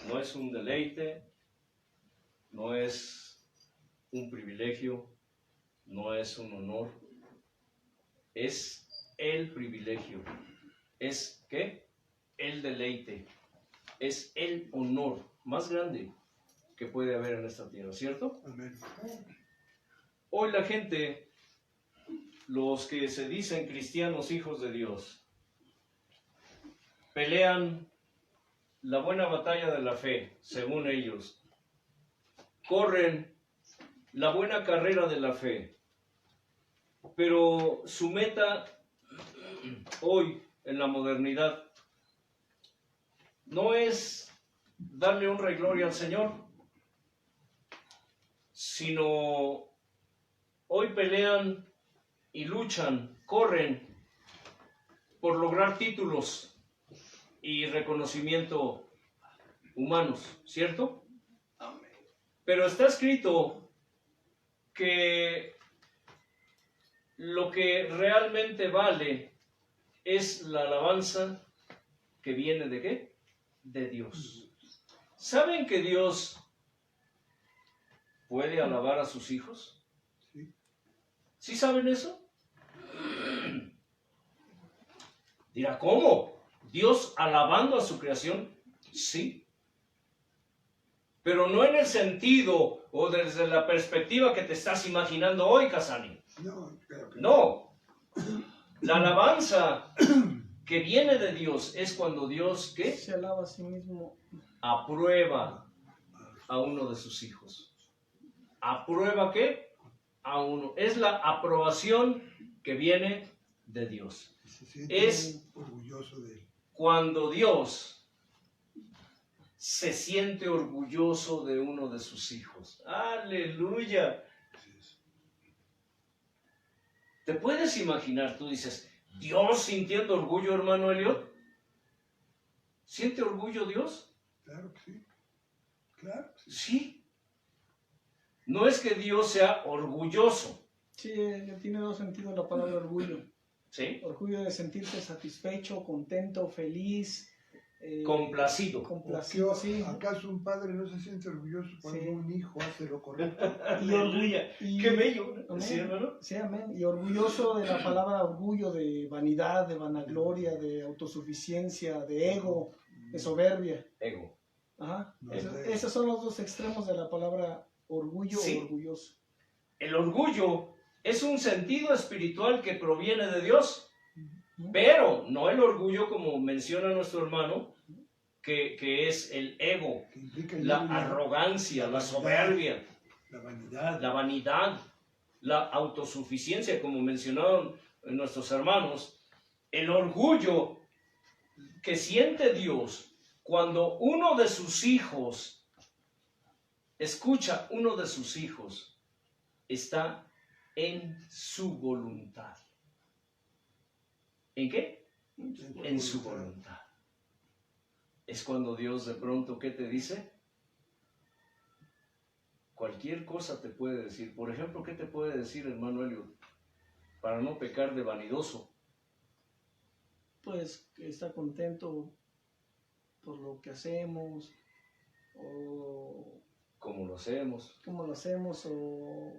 no es un deleite, no es un privilegio, no es un honor, es el privilegio. ¿Es qué? El deleite. Es el honor más grande que puede haber en esta tierra, ¿cierto? Amén. Hoy la gente, los que se dicen cristianos hijos de Dios, pelean la buena batalla de la fe, según ellos. Corren la buena carrera de la fe. Pero su meta hoy, en la modernidad, no es darle honra y gloria al Señor, sino hoy pelean y luchan, corren por lograr títulos y reconocimiento humanos, ¿cierto? Pero está escrito que lo que realmente vale es la alabanza que viene ¿de qué? De Dios. ¿Saben que Dios puede alabar a sus hijos? Sí. ¿Sí saben eso? Dirá, ¿cómo? ¿Dios alabando a su creación? Sí. Pero no en el sentido o desde la perspectiva que te estás imaginando hoy, Casani. No, claro que No. La alabanza que viene de Dios es cuando Dios, ¿qué? Se alaba a sí mismo. Aprueba a uno de sus hijos. ¿Aprueba qué? A uno. Es la aprobación que viene de Dios. se siente Es orgulloso de él. Cuando Dios se siente orgulloso de uno de sus hijos. ¡Aleluya! Así es. ¿Te puedes imaginar? Tú dices, ¿Dios sintiendo orgullo, hermano Eliot? ¿Siente orgullo Dios? Claro que sí. Claro que sí. Sí. No es que Dios sea orgulloso. Sí, tiene dos sentidos la palabra orgullo. ¿Sí? Orgullo de sentirse satisfecho, contento, feliz. Complacido. Complacido, ¿O qué- sí. ¿Acaso un padre no se siente orgulloso cuando Sí. un hijo hace lo correcto? ¡Aleluya! Y- ¡Qué bello! Amén. ¿Sí, hermano? Sí, amén. Y orgulloso de la palabra orgullo, de vanidad, de vanagloria, de autosuficiencia, de ego, de soberbia. Ego. Ajá. No Esos, sé. esos son los dos extremos de la palabra orgullo Sí. o orgulloso. El orgullo es un sentido espiritual que proviene de Dios, ¿Mm? pero no el orgullo como menciona nuestro hermano, que es el ego, Que implica el la ego y arrogancia, la soberbia, la vanidad. la vanidad, la autosuficiencia, como mencionaron nuestros hermanos. El orgullo que siente Dios cuando uno de sus hijos, escucha, uno de sus hijos está en su voluntad. ¿En qué? En su voluntad. Es cuando Dios de pronto, ¿qué te dice? Cualquier cosa te puede decir. Por ejemplo, ¿qué te puede decir, hermano Eliot? Para no pecar de vanidoso. Pues que está contento por lo que hacemos o Como lo hacemos. cómo lo hacemos o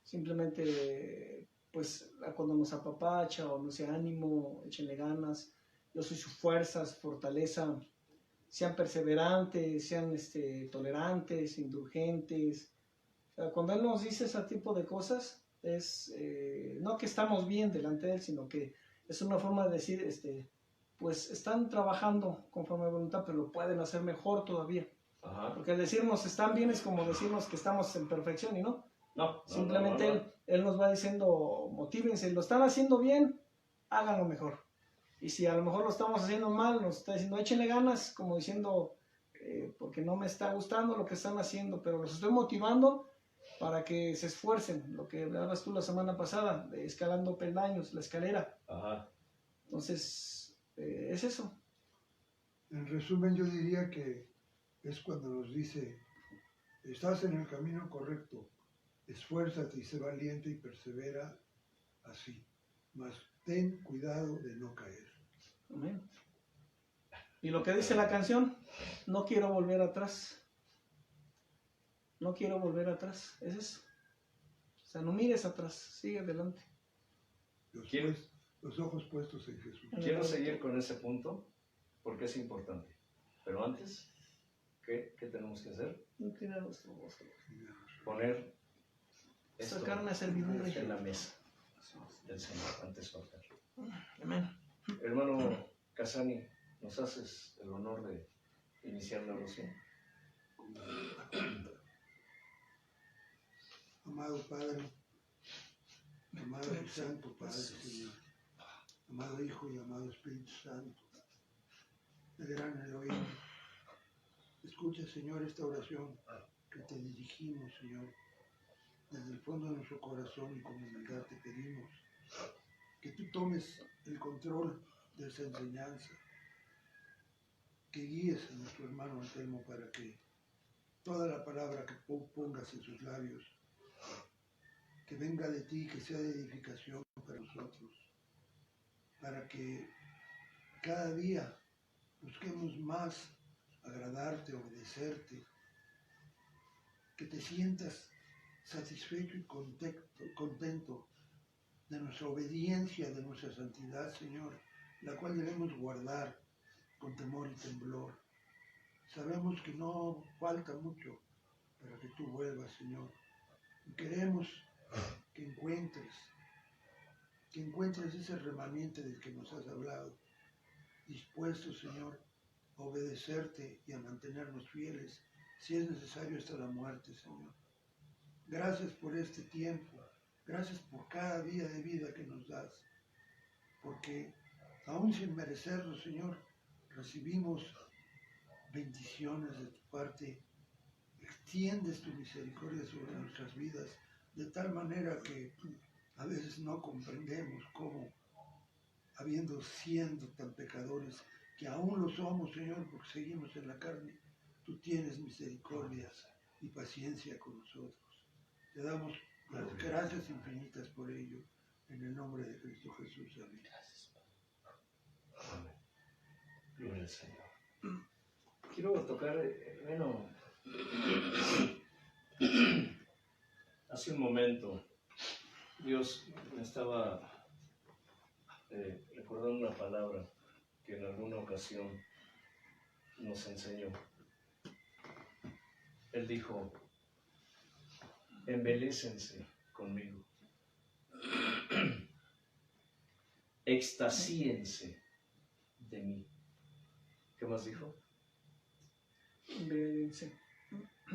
simplemente pues cuando nos apapacha o nos da ánimo, échenle ganas, yo soy su fuerza, su fortaleza, sean perseverantes, sean tolerantes, indulgentes. O sea, cuando Él nos dice ese tipo de cosas es no que estamos bien delante de Él, sino que es una forma de decir pues están trabajando conforme a voluntad, pero lo pueden hacer mejor todavía. Ajá. Porque al decirnos están bien es como decirnos que estamos en perfección y no. No, Simplemente no, no, no. Él nos va diciendo, motívense, lo están haciendo bien, háganlo mejor. Y si a lo mejor lo estamos haciendo mal, nos está diciendo, échenle ganas, como diciendo, porque no me está gustando lo que están haciendo, pero los estoy motivando para que se esfuercen. Lo que hablabas tú la semana pasada, de escalando peldaños, la escalera. Ajá. Entonces, es eso. En resumen, yo diría que es cuando nos dice, estás en el camino correcto, esfuérzate y sé valiente y persevera así, mas ten cuidado de no caer. Amén. Y lo que dice la canción, no quiero volver atrás. No quiero volver atrás. Es eso. O sea, no mires atrás, sigue adelante. Los ojos puestos en Jesús. Quiero seguir con ese punto porque es importante. Pero antes, ¿qué tenemos que hacer? Inclinar nuestro rostro. Poner esto Sacarme a servidumbre. en la mesa del Señor antes de soltar. Amén. Hermano Casani, ¿nos haces el honor de iniciar la oración? Amado Padre, amado y Santo Padre, Señor, amado Hijo y amado Espíritu Santo, de gran Elohim, escucha, Señor, esta oración que te dirigimos, Señor, desde el fondo de nuestro corazón y con humildad te pedimos que tú tomes el control de esa enseñanza, que guíes a nuestro hermano Antelmo para que toda la palabra que pongas en sus labios, que venga de ti, que sea de edificación para nosotros, para que cada día busquemos más agradarte, obedecerte, que te sientas satisfecho y contento de nuestra obediencia, de nuestra santidad, Señor, la cual debemos guardar con temor y temblor. Sabemos que no falta mucho para que tú vuelvas, Señor, y queremos que encuentres ese remanente del que nos has hablado, dispuestos, Señor, a obedecerte y a mantenernos fieles, si es necesario hasta la muerte, Señor. Gracias por este tiempo, gracias por cada día de vida que nos das, porque aún sin merecerlo, Señor, recibimos bendiciones de tu parte, extiendes tu misericordia sobre nuestras vidas, de tal manera que a veces no comprendemos cómo, siendo tan pecadores, que aún lo somos, Señor, porque seguimos en la carne, tú tienes misericordia y paciencia con nosotros. Te damos las gracias infinitas por ello, en el nombre de Cristo Jesús. Amén. Amén. Gloria al Señor. Quiero tocar, hace un momento Dios me estaba recordando una palabra que en alguna ocasión nos enseñó. Él dijo: embelícense conmigo, extasíense de mí. ¿Qué más dijo?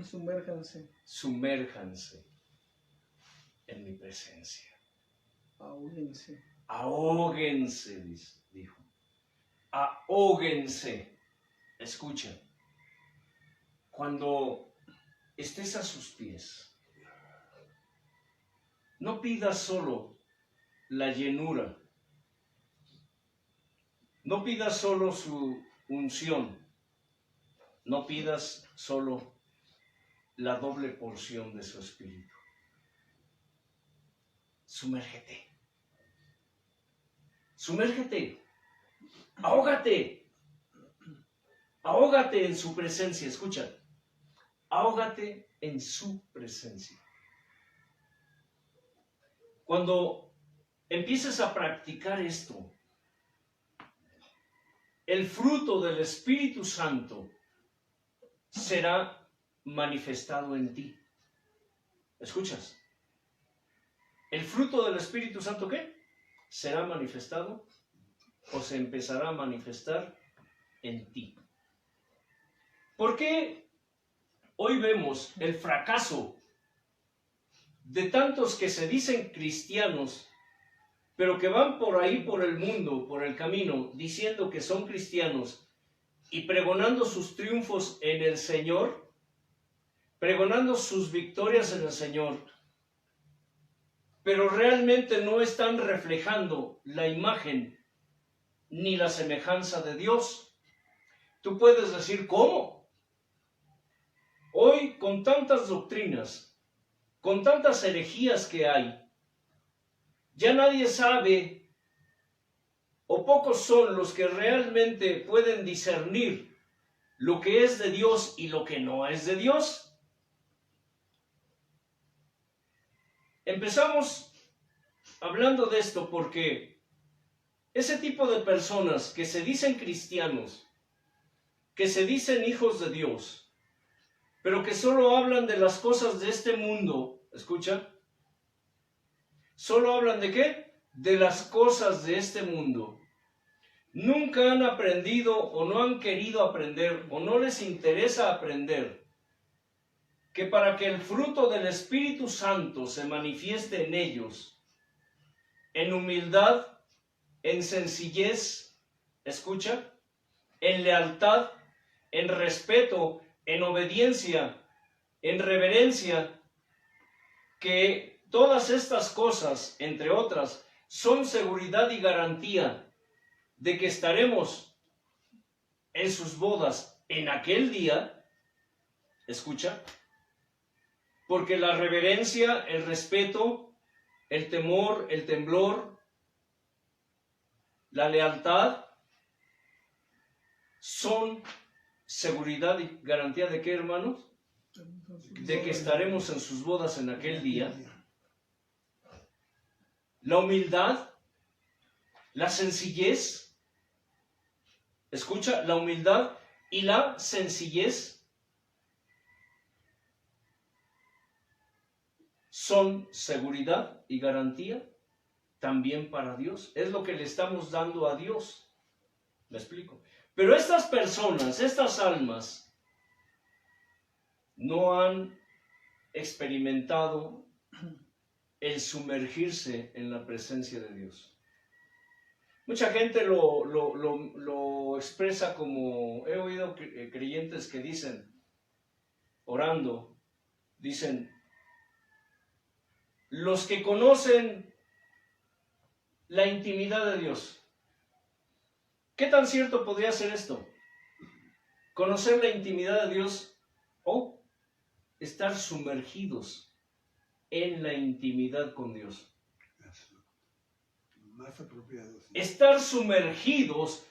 Sumérjanse. Sumérjanse en mi presencia. Ahóguense. Ahóguense, dijo. Ahóguense. Escucha. Cuando estés a sus pies, no pidas solo la llenura, no pidas solo su unción, no pidas solo la doble porción de su espíritu. Sumérgete. Sumérgete. Ahógate. Ahógate en su presencia. Escucha. Ahógate en su presencia. Cuando empieces a practicar esto, el fruto del Espíritu Santo será manifestado en ti. ¿Escuchas? ¿El fruto del Espíritu Santo qué? Será manifestado o se empezará a manifestar en ti. ¿Por qué hoy vemos el fracaso de tantos que se dicen cristianos, pero que van por ahí, por el mundo, por el camino, diciendo que son cristianos y pregonando sus triunfos en el Señor, pregonando sus victorias en el Señor, pero realmente no están reflejando la imagen ni la semejanza de Dios? Tú puedes decir, ¿cómo? Hoy, con tantas doctrinas, con tantas herejías que hay, ya nadie sabe o pocos son los que realmente pueden discernir lo que es de Dios y lo que no es de Dios. Empezamos hablando de esto porque ese tipo de personas que se dicen cristianos, que se dicen hijos de Dios, pero que solo hablan de las cosas de este mundo, ¿escucha? ¿Solo hablan de qué? De las cosas de este mundo. Nunca han aprendido o no han querido aprender o no les interesa aprender que para que el fruto del Espíritu Santo se manifieste en ellos, en humildad, en sencillez, ¿escucha? En lealtad, en respeto, en obediencia, en reverencia, que todas estas cosas, entre otras, son seguridad y garantía de que estaremos en sus bodas en aquel día, ¿escucha? Porque la reverencia, el respeto, el temor, el temblor, la lealtad, son seguridad y garantía de qué, hermanos? De que estaremos en sus bodas en aquel día. La humildad, la sencillez, escucha, la humildad y la sencillez son seguridad y garantía también para Dios. Es lo que le estamos dando a Dios. ¿Me explico? Pero estas personas, estas almas, no han experimentado el sumergirse en la presencia de Dios. Mucha gente lo expresa como, he oído creyentes que dicen, orando, dicen, los que conocen la intimidad de Dios. ¿Qué tan cierto podría ser esto? Conocer la intimidad de Dios o estar sumergidos en la intimidad con Dios. Más apropiado. ¿Sí? Estar sumergidos,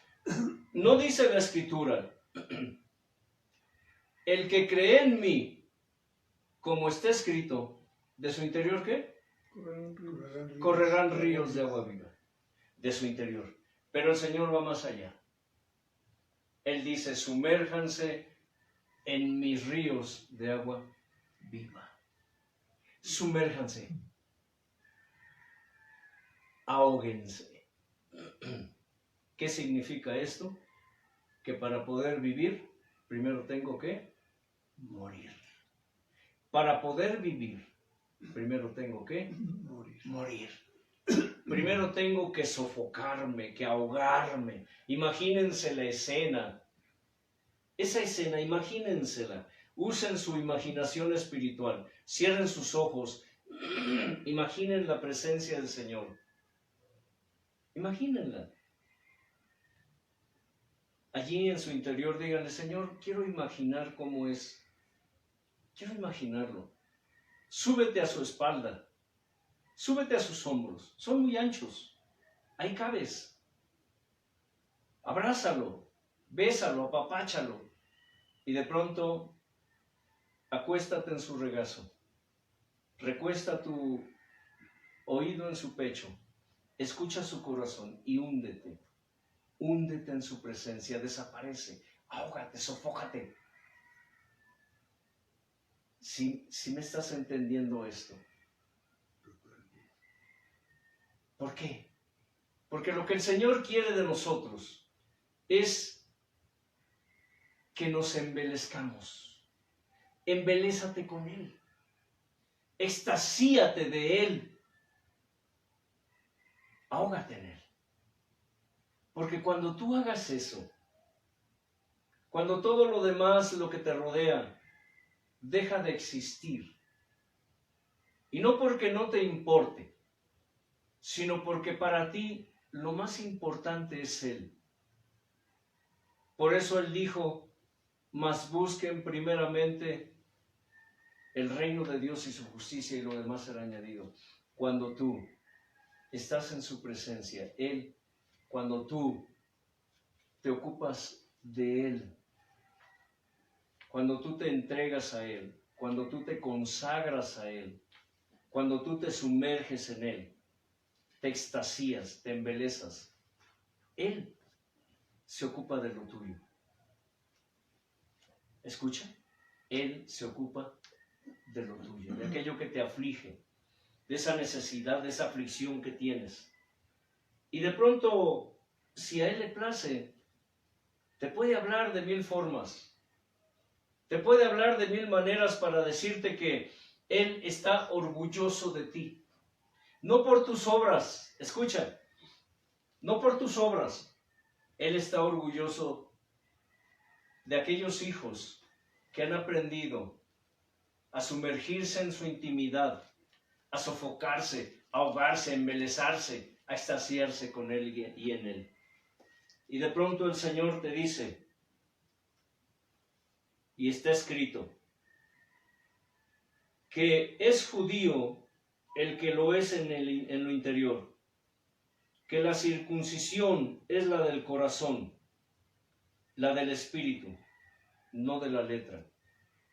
no dice la Escritura, el que cree en mí, como está escrito, ¿de su interior qué? Correrán ríos de agua viva, de su interior. Pero el Señor va más allá. Él dice, sumérjanse en mis ríos de agua viva. Sumérjanse. Ahóguense. ¿Qué significa esto? Que para poder vivir, primero tengo que morir. Para poder vivir, primero tengo que morir. Primero tengo que sofocarme, que ahogarme. Imagínense la escena. Esa escena, imagínensela. Usen su imaginación espiritual. Cierren sus ojos. Imaginen la presencia del Señor. Imagínenla. Allí en su interior díganle, Señor, quiero imaginar cómo es. Quiero imaginarlo. Súbete a su espalda. Súbete a sus hombros. Son muy anchos. Ahí cabes. Abrázalo. Bésalo, apapáchalo. Y de pronto, acuéstate en su regazo. Recuesta tu oído en su pecho. Escucha su corazón y húndete. Húndete en su presencia. Desaparece. Ahógate, sofócate. Si me estás entendiendo esto. ¿Por qué? Porque lo que el Señor quiere de nosotros es que nos embelezcamos. Embelézate con Él. Extasíate de Él. Ahógate en Él. Porque cuando tú hagas eso, cuando todo lo demás, lo que te rodea, deja de existir, y no porque no te importe, sino porque para ti lo más importante es Él. Por eso Él dijo, mas busquen primeramente el reino de Dios y su justicia y lo demás será añadido. Cuando tú estás en su presencia, Él cuando tú te ocupas de Él, cuando tú te entregas a Él, cuando tú te consagras a Él, cuando tú te sumerges en Él, te extasías, te embelezas. Él se ocupa de lo tuyo. Escucha, Él se ocupa de lo tuyo, de aquello que te aflige, de esa necesidad, de esa aflicción que tienes. Y de pronto, si a Él le place, te puede hablar de 1000 formas. Te puede hablar de 1000 maneras para decirte que Él está orgulloso de ti. No por tus obras, escucha, no por tus obras. Él está orgulloso de aquellos hijos que han aprendido a sumergirse en su intimidad, a sofocarse, a ahogarse, a embelezarse, a extasiarse con Él y en Él. Y de pronto el Señor te dice, y está escrito, que es judío el que lo es en lo interior, que la circuncisión es la del corazón, la del espíritu, no de la letra,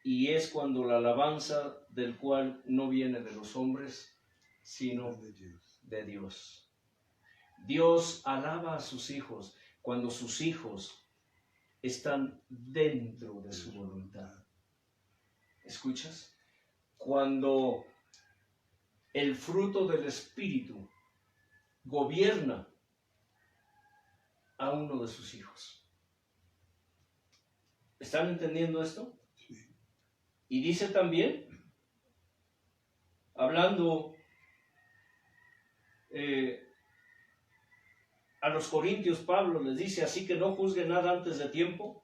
y es cuando la alabanza del cual no viene de los hombres, sino de Dios. Dios alaba a sus hijos cuando sus hijos están dentro de su voluntad. ¿Escuchas? Cuando el fruto del Espíritu gobierna a uno de sus hijos. ¿Están entendiendo esto? Sí. Y dice también, hablando a los corintios, Pablo les dice, así que no juzguen nada antes de tiempo,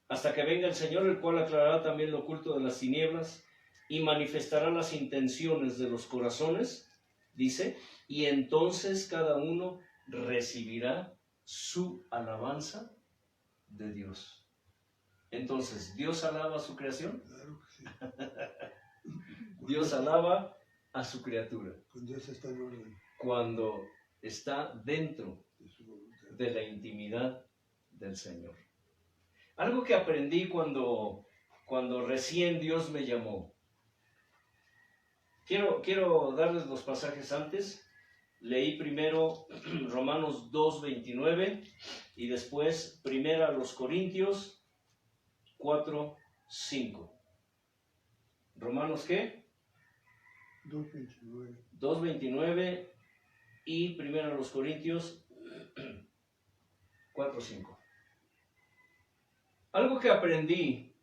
hasta que venga el Señor, el cual aclarará también lo oculto de las tinieblas y manifestará las intenciones de los corazones, dice, y entonces cada uno recibirá su alabanza de Dios. Entonces, ¿Dios alaba a su creación? Claro que sí. Dios alaba a su criatura Cuando Dios está en orden cuando está dentro de su voluntad. de la intimidad del Señor. Algo que aprendí cuando recién Dios me llamó. Quiero darles los pasajes antes. Leí primero Romanos 2:29 y después primera a los Corintios 4:5. ¿Romanos qué? 2:29. 2:29 y primera a los Corintios 4:5. Algo que aprendí,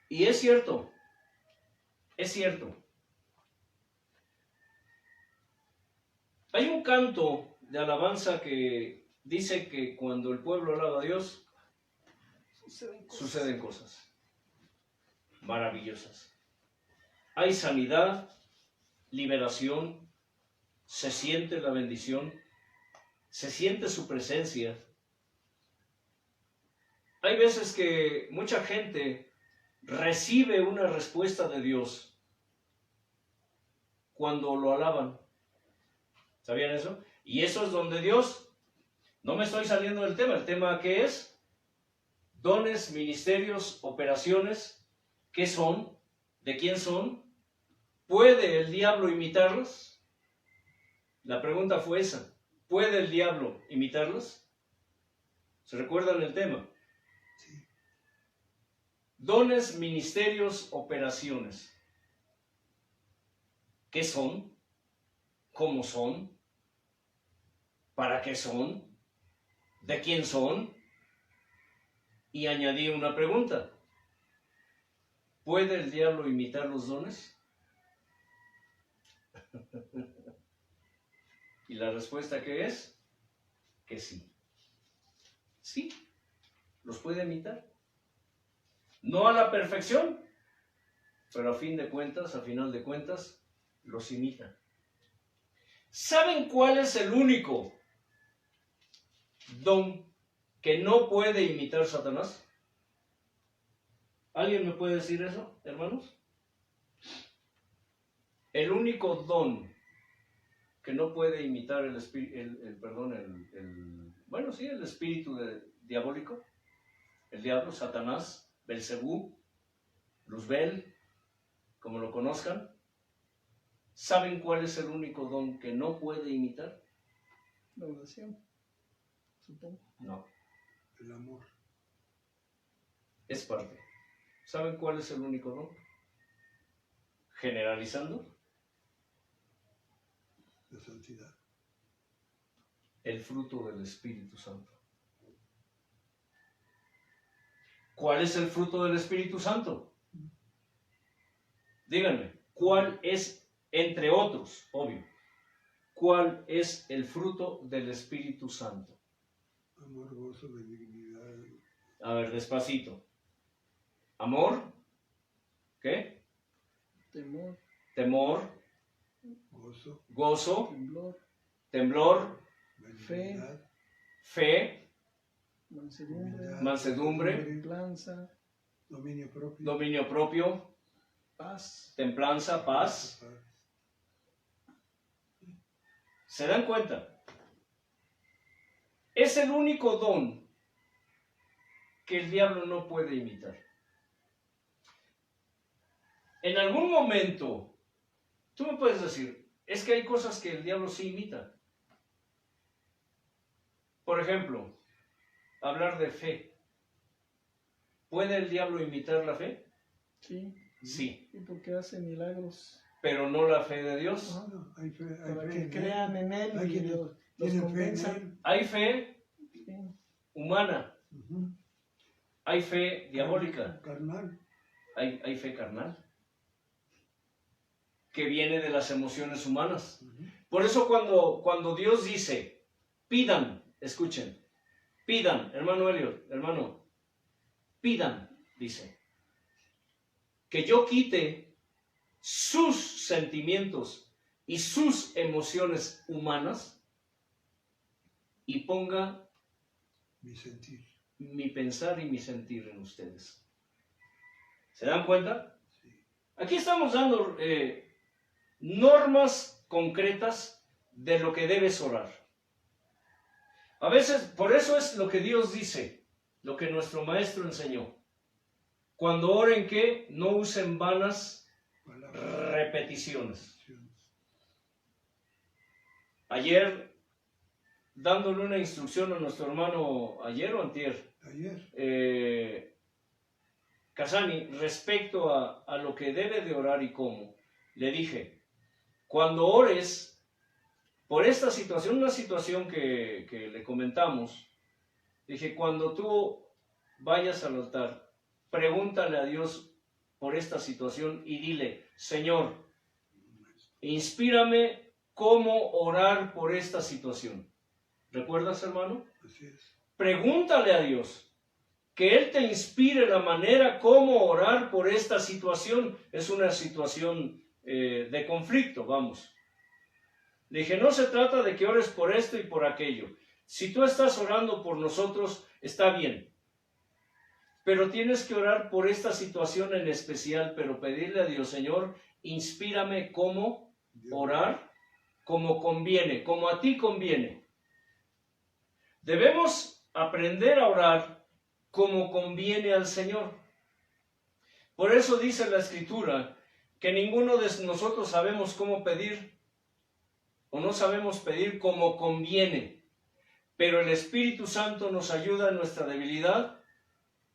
y es cierto, hay un canto de alabanza que dice que cuando el pueblo alaba a Dios, suceden cosas maravillosas. Hay sanidad, liberación, se siente la bendición, se siente su presencia. Hay veces que mucha gente recibe una respuesta de Dios cuando lo alaban. ¿Sabían eso? Y eso es donde Dios, no me estoy saliendo del tema, ¿el tema qué es? Dones, ministerios, operaciones, ¿qué son? ¿De quién son? ¿Puede el diablo imitarlos? La pregunta fue esa. ¿Puede el diablo imitarlos? ¿Se recuerdan el tema? Sí. Dones, ministerios, operaciones. ¿Qué son? ¿Cómo son? ¿Para qué son? ¿De quién son? Y añadí una pregunta. ¿Puede el diablo imitar los dones? ¿Y la respuesta qué es? Que sí. Sí, los puede imitar. No a la perfección, pero a final de cuentas, los imita. ¿Saben cuál es el único don que no puede imitar Satanás? ¿Alguien me puede decir eso, hermanos? El único don que no puede imitar el espíritu diabólico, el diablo, Satanás, Belcebú, Luzbel, como lo conozcan. ¿Saben cuál es el único don que no puede imitar? La oración, supongo. No, El amor. es parte. ¿Saben cuál es el único don? Generalizando, La santidad. el fruto del Espíritu Santo. ¿Cuál es el fruto del Espíritu Santo? Díganme, ¿cuál es, entre otros, obvio, cuál es el fruto del Espíritu Santo? Amor, gozo, benignidad. A ver, despacito. Amor, ¿qué? Temor, Temor, Gozo, gozo, temblor, temblor, benignidad. fe, mansedumbre, mansedumbre, templanza, Dominio propio. paz. templanza, paz. ¿Se dan cuenta? Es el único don que el diablo no puede imitar. En algún momento, tú me puedes decir, es que hay cosas que el diablo sí imita. Por ejemplo, hablar de fe. ¿Puede el diablo imitar la fe? Sí. Sí, ¿Y por qué hace milagros? pero no la fe de Dios. Ajá. No, hay fe Para en que él. crean en él Hay y quienes los tienen fe en convenzan. él. Hay fe Sí. humana, Ujú. hay fe diabólica, Carnal. hay fe carnal, que viene de las emociones humanas. Ujú. Por eso cuando Dios dice, pidan, escuchen, pidan, hermano Elliot, hermano, pidan, dice, que yo quite sus sentimientos y sus emociones humanas y ponga Mi sentir. mi pensar y mi sentir en ustedes. ¿Se dan cuenta? Sí. Aquí estamos dando normas concretas de lo que debes orar. A veces, por eso es lo que Dios dice, lo que nuestro maestro enseñó. Cuando oren, ¿qué? No usen vanas Palabras. repeticiones. Ayer, dándole una instrucción a nuestro hermano, ayer o antier, Ayer. Casani, respecto a lo que debe de orar y cómo, le dije, cuando ores por esta situación, una situación que le comentamos, dije, cuando tú vayas al altar, pregúntale a Dios por esta situación y dile, Señor, inspírame cómo orar por esta situación. ¿Recuerdas, hermano? Así es. Pregúntale a Dios que Él te inspire la manera cómo orar por esta situación. Es una situación de conflicto, vamos. Le dije, no se trata de que ores por esto y por aquello. Si tú estás orando por nosotros, está bien. Pero tienes que orar por esta situación en especial, pero pedirle a Dios, Señor, inspírame cómo orar, como conviene, como a ti conviene. Debemos aprender a orar como conviene al Señor. Por eso dice la Escritura que ninguno de nosotros sabemos cómo pedir o no sabemos pedir como conviene, pero el Espíritu Santo nos ayuda en nuestra debilidad,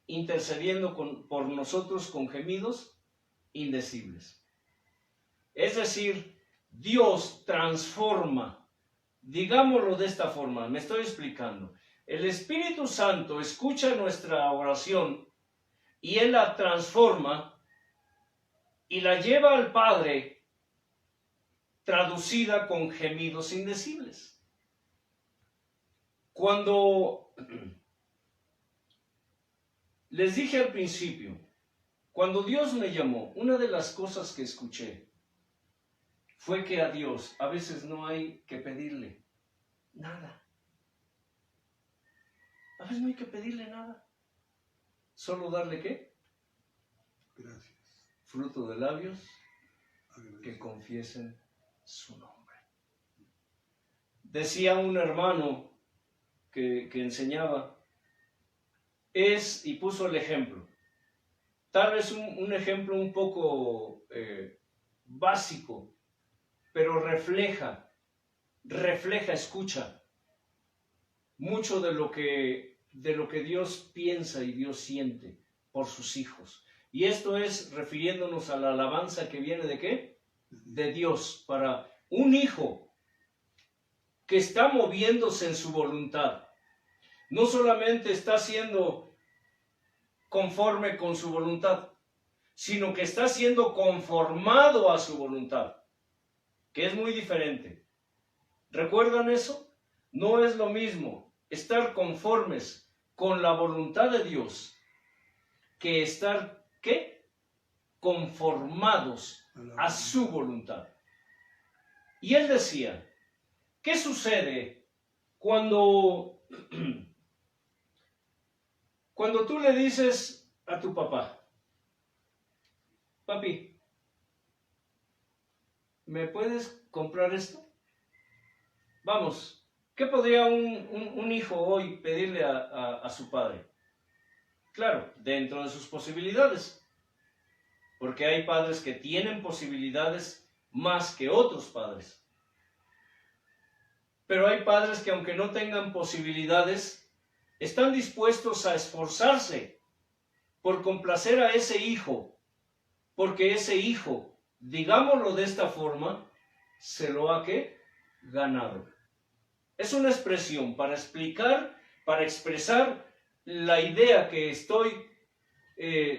intercediendo por nosotros con gemidos indecibles. Es decir, Dios transforma, digámoslo de esta forma, me estoy explicando. El Espíritu Santo escucha nuestra oración y Él la transforma y la lleva al Padre traducida con gemidos indecibles. Cuando les dije al principio, cuando Dios me llamó, una de las cosas que escuché fue que a Dios a veces no hay que pedirle nada. A veces no hay que pedirle nada. Solo darle ¿qué? Gracias. Fruto de labios que Agradecido. confiesen su nombre. decía un hermano que enseñaba, y puso el ejemplo, tal vez un ejemplo un poco básico, pero refleja, escucha, mucho de lo que Dios piensa y Dios siente por sus hijos. Y esto es refiriéndonos a la alabanza que viene ¿de qué? De Dios, para un hijo que está moviéndose en su voluntad. No solamente está siendo conforme con su voluntad, sino que está siendo conformado a su voluntad, que es muy diferente. ¿Recuerdan eso? No es lo mismo estar conformes con la voluntad de Dios que estar, ¿qué? Conformados a su voluntad. Y él decía, ¿qué sucede cuando tú le dices a tu papá, papi, ¿me puedes comprar esto? Vamos, ¿qué podría un hijo hoy pedirle a su padre? Claro, dentro de sus posibilidades, porque hay padres que tienen posibilidades más que otros padres. Pero hay padres que aunque no tengan posibilidades, están dispuestos a esforzarse por complacer a ese hijo, porque ese hijo, digámoslo de esta forma, se lo ha ¿qué? Ganado. Es una expresión para explicar, para expresar la idea que estoy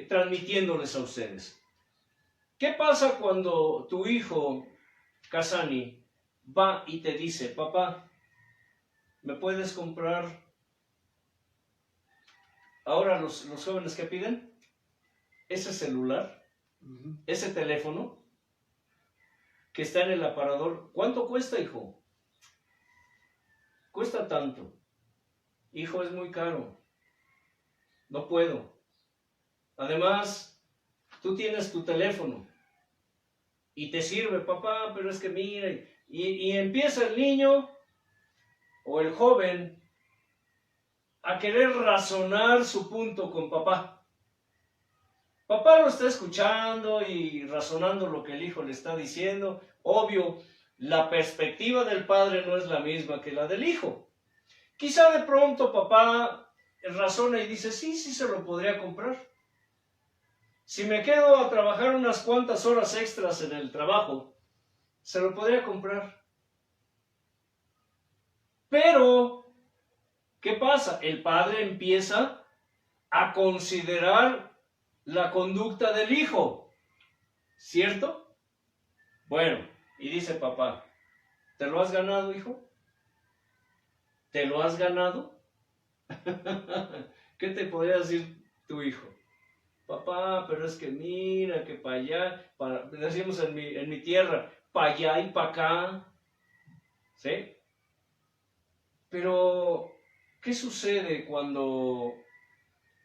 transmitiéndoles a ustedes. ¿Qué pasa cuando tu hijo, Casani, va y te dice, papá, ¿me puedes comprar? Ahora los jóvenes que piden, ese celular, ese teléfono que está en el aparador, ¿cuánto cuesta, hijo? Cuesta tanto. Hijo, es muy caro. No puedo. Además, tú tienes tu teléfono y te sirve, papá, pero es que mira, y empieza el niño o el joven a querer razonar su punto con papá. Papá lo está escuchando y razonando lo que el hijo le está diciendo. Obvio, la perspectiva del padre no es la misma que la del hijo. Quizá de pronto papá razona y dice, sí, se lo podría comprar. Si me quedo a trabajar unas cuantas horas extras en el trabajo, se lo podría comprar. Pero, ¿qué pasa? El padre empieza a considerar la conducta del hijo, ¿cierto? Bueno, y dice papá, ¿te lo has ganado, hijo? ¿Te lo has ganado? ¿Qué te podría decir tu hijo? Papá, pero es que mira, que para allá, decimos en mi tierra, para allá y para acá, ¿sí? Pero, ¿qué sucede cuando,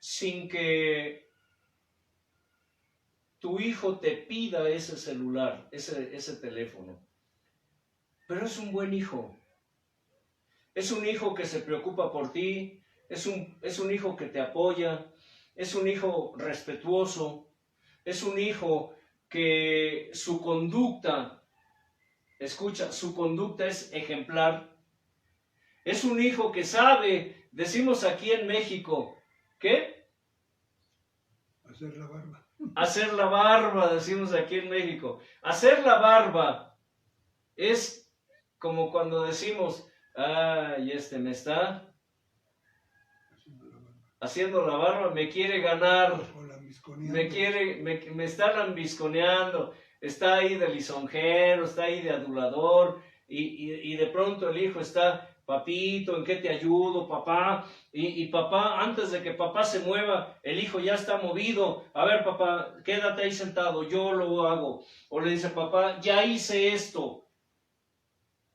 sin que tu hijo te pida ese celular, ese teléfono? Pero es un buen hijo. Es un hijo que se preocupa por ti, es un hijo que te apoya, es un hijo respetuoso, es un hijo que su conducta, escucha, su conducta es ejemplar. Es un hijo que sabe, decimos aquí en México, ¿qué? Hacer la barba. Hacer la barba, decimos aquí en México. Hacer la barba es como cuando decimos, ay, me está haciendo la barba, me quiere ganar, me está lambisconeando, está ahí de lisonjero, está ahí de adulador, y de pronto el hijo está, papito, ¿en qué te ayudo, papá? Y papá, antes de que papá se mueva, el hijo ya está movido. A ver, papá, quédate ahí sentado, yo lo hago. O le dice, papá, ya hice esto.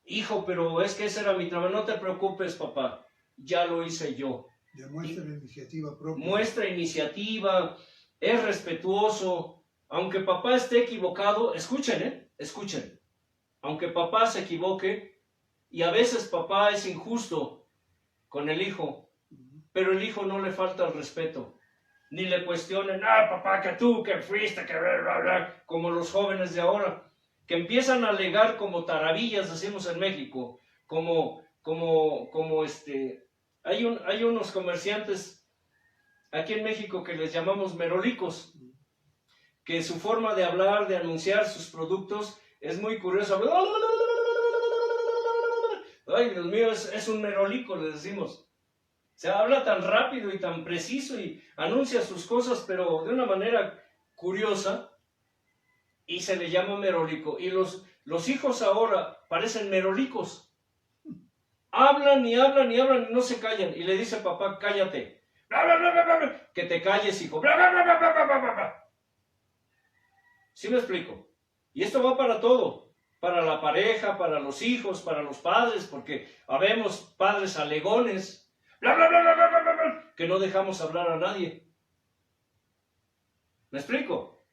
Hijo, pero es que ese era mi trabajo. No te preocupes, papá, ya lo hice yo. Demuestra la iniciativa propia. Muestra iniciativa, es respetuoso. Aunque papá esté equivocado, escuchen, escuchen. Aunque papá se equivoque, Y a veces papá es injusto con el hijo, pero el hijo no le falta el respeto. Ni le cuestionen, papá, que tú, que fuiste, que bla, bla, bla, como los jóvenes de ahora, que empiezan a alegar como tarabillas, decimos en México, hay unos comerciantes aquí en México que les llamamos merolicos, que su forma de hablar, de anunciar sus productos es muy curiosa. Ay, Dios mío, es un merolico, le decimos. Se habla tan rápido y tan preciso y anuncia sus cosas, pero de una manera curiosa, y se le llama merolico. Y los hijos ahora parecen merolicos. Hablan y hablan y hablan y no se callan. Y le dice papá, cállate. Bla, bla, bla, bla, bla. Que te calles, hijo. Bla, bla, bla, bla, bla, bla, bla, bla. ¿Sí me explico? Y esto va para todo. Para la pareja, para los hijos, para los padres, porque habemos padres alegones. Bla, bla, bla, bla, bla, bla, bla, que no dejamos hablar a nadie. ¿Me explico?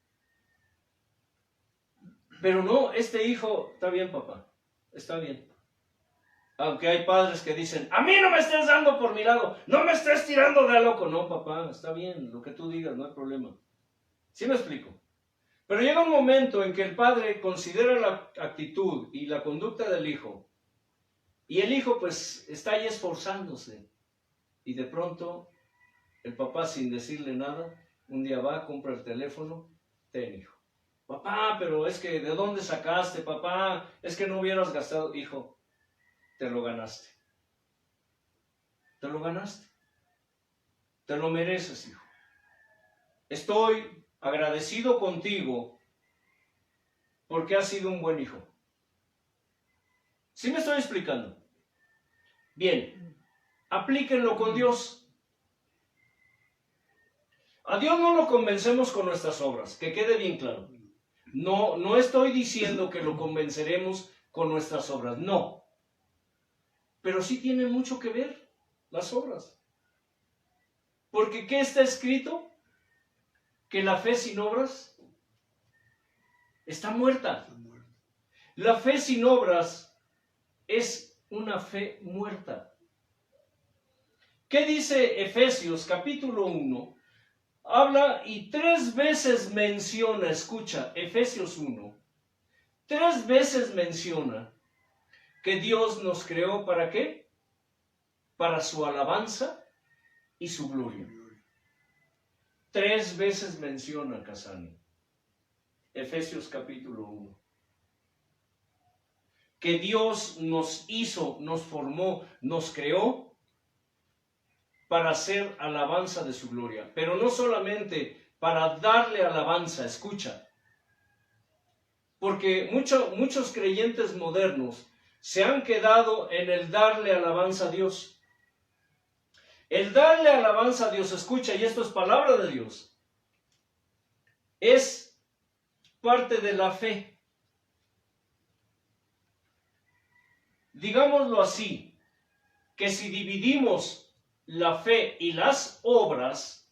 Pero no, este hijo, está bien, papá, está bien. Aunque hay padres que dicen, a mí no me estés dando por mi lado, no me estés tirando de a loco. No, papá, está bien, lo que tú digas, no hay problema. ¿Sí me explico? Pero llega un momento en que el padre considera la actitud y la conducta del hijo, y el hijo pues está ahí esforzándose. Y de pronto, el papá, sin decirle nada, un día va, compra el teléfono, ten, hijo. Papá, pero es que, ¿de dónde sacaste, papá? Es que no hubieras gastado. Hijo, te lo ganaste. Te lo ganaste. Te lo mereces, hijo. Estoy agradecido contigo porque has sido un buen hijo. ¿Sí me estoy explicando? Bien. Aplíquenlo con Dios. A Dios no lo convencemos con nuestras obras, que quede bien claro. No estoy diciendo que lo convenceremos con nuestras obras, no. Pero sí tiene mucho que ver las obras. Porque ¿qué está escrito? Que la fe sin obras está muerta. La fe sin obras es una fe muerta. ¿Qué dice Efesios capítulo 1? Habla y 3 veces menciona, escucha, Efesios 1, 3 veces menciona que Dios nos creó ¿para qué? Para su alabanza y su gloria. 3 veces menciona Casani. Efesios capítulo 1. Que Dios nos hizo, nos formó, nos creó para hacer alabanza de su gloria, pero no solamente para darle alabanza, escucha, porque muchos creyentes modernos se han quedado en el darle alabanza a Dios. El darle alabanza a Dios, escucha, y esto es palabra de Dios, es parte de la fe. Digámoslo así, que si dividimos la fe y las obras,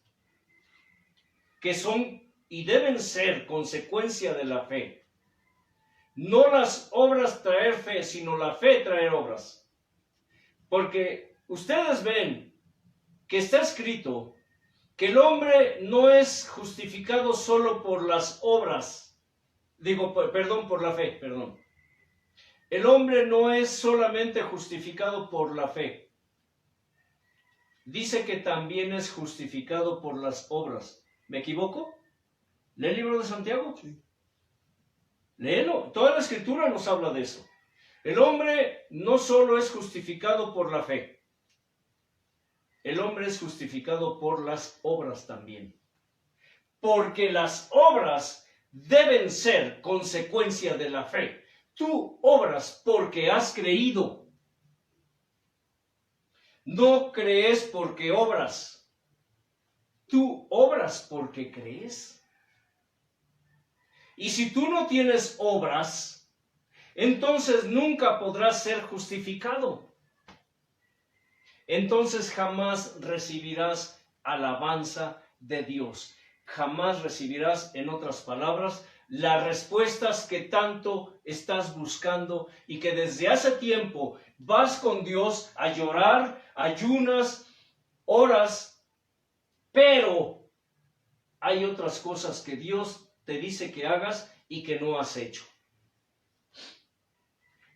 que son y deben ser consecuencia de la fe, no las obras traer fe, sino la fe traer obras. Porque ustedes ven que está escrito que el hombre no es justificado solo por las obras, por la fe, perdón. El hombre no es solamente justificado por la fe. Dice que también es justificado por las obras. ¿Me equivoco? ¿Lee el libro de Santiago? Sí. Léelo. Toda la escritura nos habla de eso. El hombre no solo es justificado por la fe. El hombre es justificado por las obras también. Porque las obras deben ser consecuencia de la fe. Tú obras porque has creído. No crees porque obras. Tú obras porque crees. Y si tú no tienes obras, entonces nunca podrás ser justificado. Entonces jamás recibirás alabanza de Dios. Jamás recibirás, en otras palabras, las respuestas que tanto estás buscando y que desde hace tiempo vas con Dios a llorar, ayunas, oras, pero hay otras cosas que Dios te dice que hagas y que no has hecho.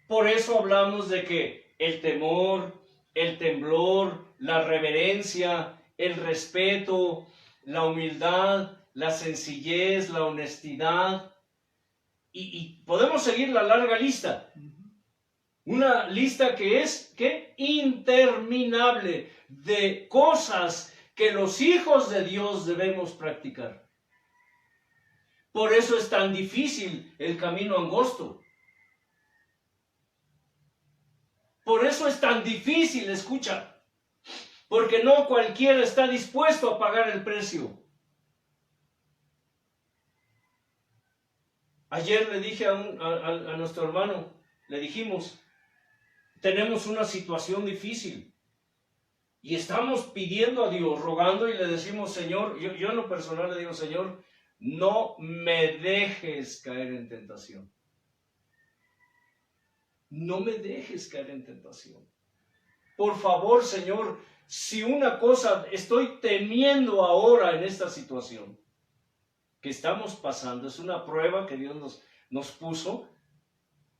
Por eso hablamos de que el temor, el temblor, la reverencia, el respeto, la humildad, la sencillez, la honestidad, y podemos seguir la larga lista. Una lista que es, ¿qué? Interminable de cosas que los hijos de Dios debemos practicar. Por eso es tan difícil el camino angosto. Por eso es tan difícil, escucha, porque no cualquiera está dispuesto a pagar el precio. Ayer le dije a nuestro hermano, le dijimos, tenemos una situación difícil y estamos pidiendo a Dios, rogando, y le decimos, Señor, yo en lo personal le digo, Señor, no me dejes caer en tentación. No me dejes caer en tentación. Por favor, Señor, si una cosa estoy temiendo ahora en esta situación que estamos pasando, es una prueba que Dios nos puso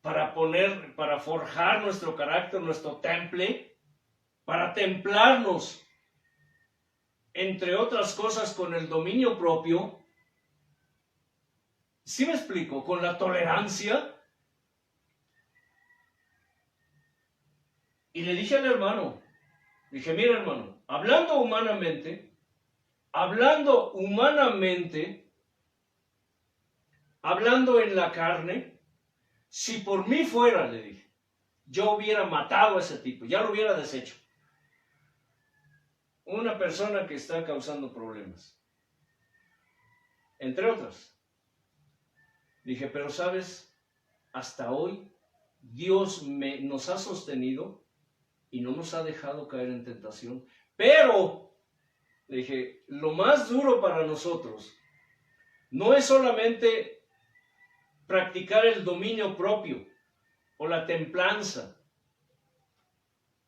para forjar nuestro carácter, nuestro temple, para templarnos, entre otras cosas, con el dominio propio. ¿Sí me explico? Con la tolerancia. Y le dije al hermano, dije, mira hermano, hablando humanamente, hablando en la carne, si por mí fuera, le dije, yo hubiera matado a ese tipo, ya lo hubiera deshecho. Una persona que está causando problemas, entre otras. Dije, pero sabes, hasta hoy Dios nos ha sostenido y no nos ha dejado caer en tentación. Pero, dije, lo más duro para nosotros no es solamente practicar el dominio propio o la templanza.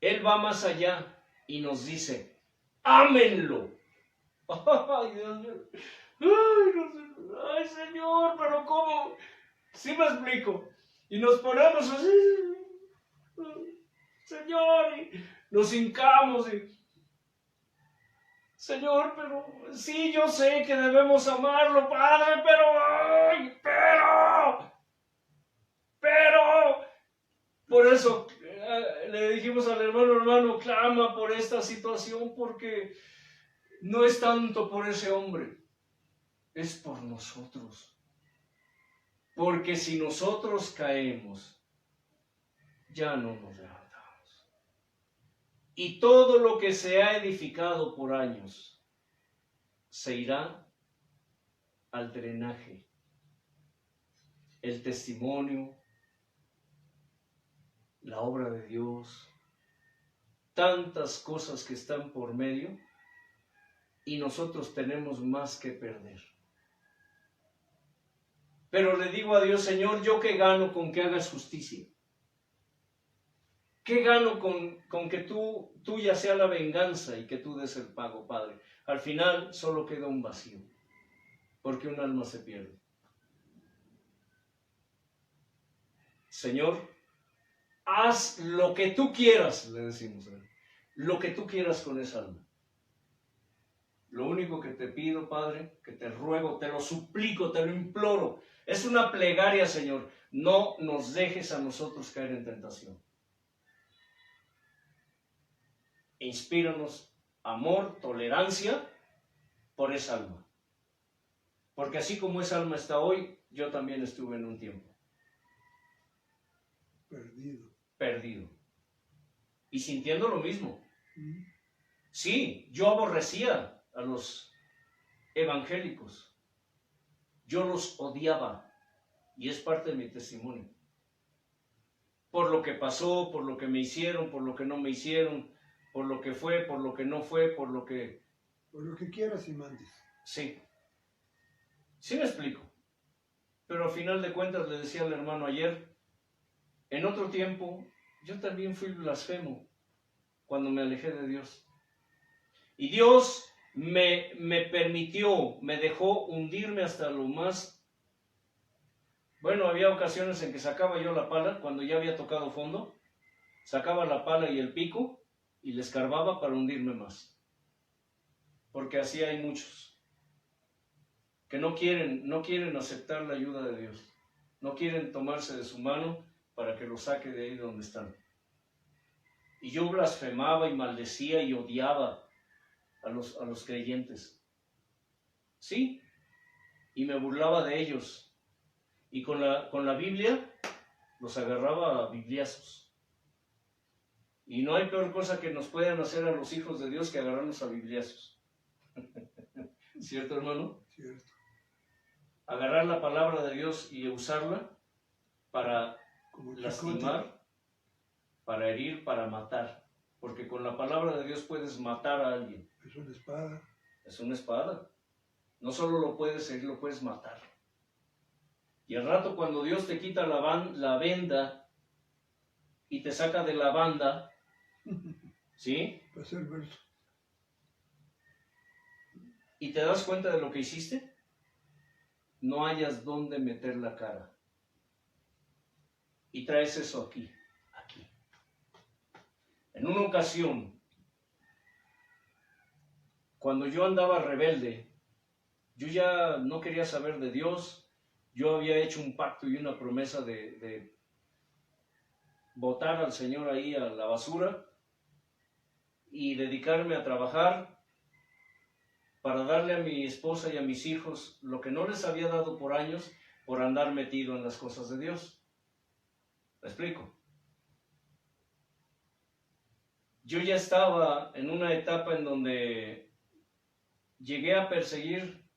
Él va más allá y nos dice, ámenlo. Ay, Dios mío. Ay, Señor, pero ¿cómo? ¿Sí me explico? Y nos ponemos así, Señor, y nos hincamos y, Señor, pero sí, yo sé que debemos amarlo, Padre, pero, por eso le dijimos al hermano, clama por esta situación, porque no es tanto por ese hombre, es por nosotros. Porque si nosotros caemos, ya no nos levantamos. Y todo lo que se ha edificado por años se irá al drenaje. El testimonio, la obra de Dios, tantas cosas que están por medio, y nosotros tenemos más que perder. Pero le digo a Dios, Señor, ¿yo qué gano con que hagas justicia? ¿Qué gano con que tuya sea la venganza y que tú des el pago, Padre? Al final solo queda un vacío, porque un alma se pierde. Señor, haz lo que tú quieras, le decimos a Él, lo que tú quieras con esa alma. Lo único que te pido, Padre, que te ruego, te lo suplico, te lo imploro, es una plegaria, Señor, no nos dejes a nosotros caer en tentación. Inspíranos amor, tolerancia por esa alma. Porque así como esa alma está hoy, yo también estuve en un tiempo. Perdido. Y sintiendo lo mismo. Sí, yo aborrecía a los evangélicos. Yo los odiaba. Y es parte de mi testimonio. Por lo que pasó, por lo que me hicieron, por lo que no me hicieron, por lo que fue, por lo que no fue, por lo que quieras y mandes. Sí. Sí me explico. Pero al final de cuentas le decía al hermano ayer, en otro tiempo yo también fui blasfemo cuando me alejé de Dios. Y Dios me permitió, me dejó hundirme hasta lo más. Bueno, había ocasiones en que sacaba yo la pala, cuando ya había tocado fondo, sacaba la pala y el pico y le escarbaba para hundirme más. Porque así hay muchos que no quieren aceptar la ayuda de Dios. No quieren tomarse de su mano para que lo saque de ahí donde están. Y yo blasfemaba y maldecía y odiaba a los creyentes. Sí, y me burlaba de ellos. Y con la Biblia los agarraba a bibliazos. Y no hay peor cosa que nos puedan hacer a los hijos de Dios que agarrarnos a bibliazos. ¿Cierto, hermano? Cierto. Agarrar la palabra de Dios y usarla para Como lastimar, para herir, para matar. Porque con la palabra de Dios puedes matar a alguien. es una espada. Es una espada. No solo lo puedes herir, lo puedes matar. Y al rato cuando Dios te quita la venda y te saca de la banda, ¿sí? Para hacer verso. Y te das cuenta de lo que hiciste, no hayas dónde meter la cara. Y traes eso aquí. En una ocasión, cuando yo andaba rebelde, yo ya no quería saber de Dios. Yo había hecho un pacto y una promesa de botar al Señor ahí a la basura y dedicarme a trabajar para darle a mi esposa y a mis hijos lo que no les había dado por años por andar metido en las cosas de Dios. ¿Me explico? Yo ya estaba en una etapa en donde llegué a perseguir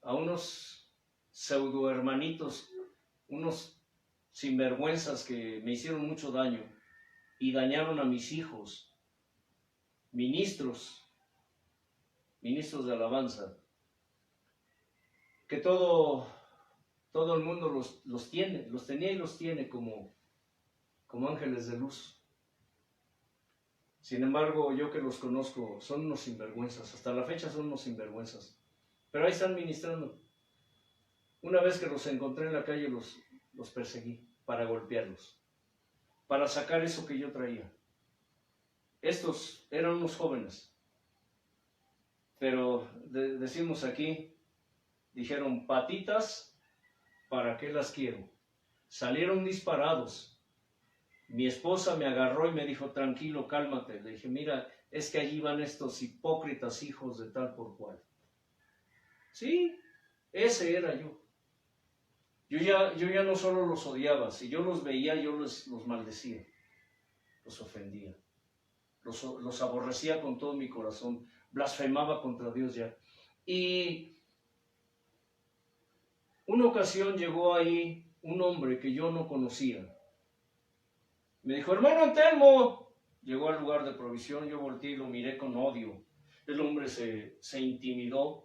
a unos pseudo hermanitos, unos sinvergüenzas que me hicieron mucho daño y dañaron a mis hijos, ministros de alabanza, que todo el mundo los tenía y los tiene como ángeles de luz. Sin embargo, yo que los conozco, son unos sinvergüenzas, hasta la fecha son unos sinvergüenzas, pero ahí están ministrando. Una vez que los encontré en la calle, los perseguí para golpearlos, para sacar eso que yo traía. Estos eran unos jóvenes, pero decimos aquí, dijeron, patitas, ¿para qué las quiero? Salieron disparados. Mi esposa me agarró y me dijo, tranquilo, cálmate. Le dije, mira, es que allí van estos hipócritas hijos de tal por cual. Sí, ese era yo. Yo ya no solo los odiaba, si yo los veía, yo los maldecía, los ofendía, los aborrecía con todo mi corazón, blasfemaba contra Dios ya. Y una ocasión llegó ahí un hombre que yo no conocía. Me dijo, hermano Antelmo. Llegó al lugar de provisión, yo volteé y lo miré con odio. El hombre se intimidó.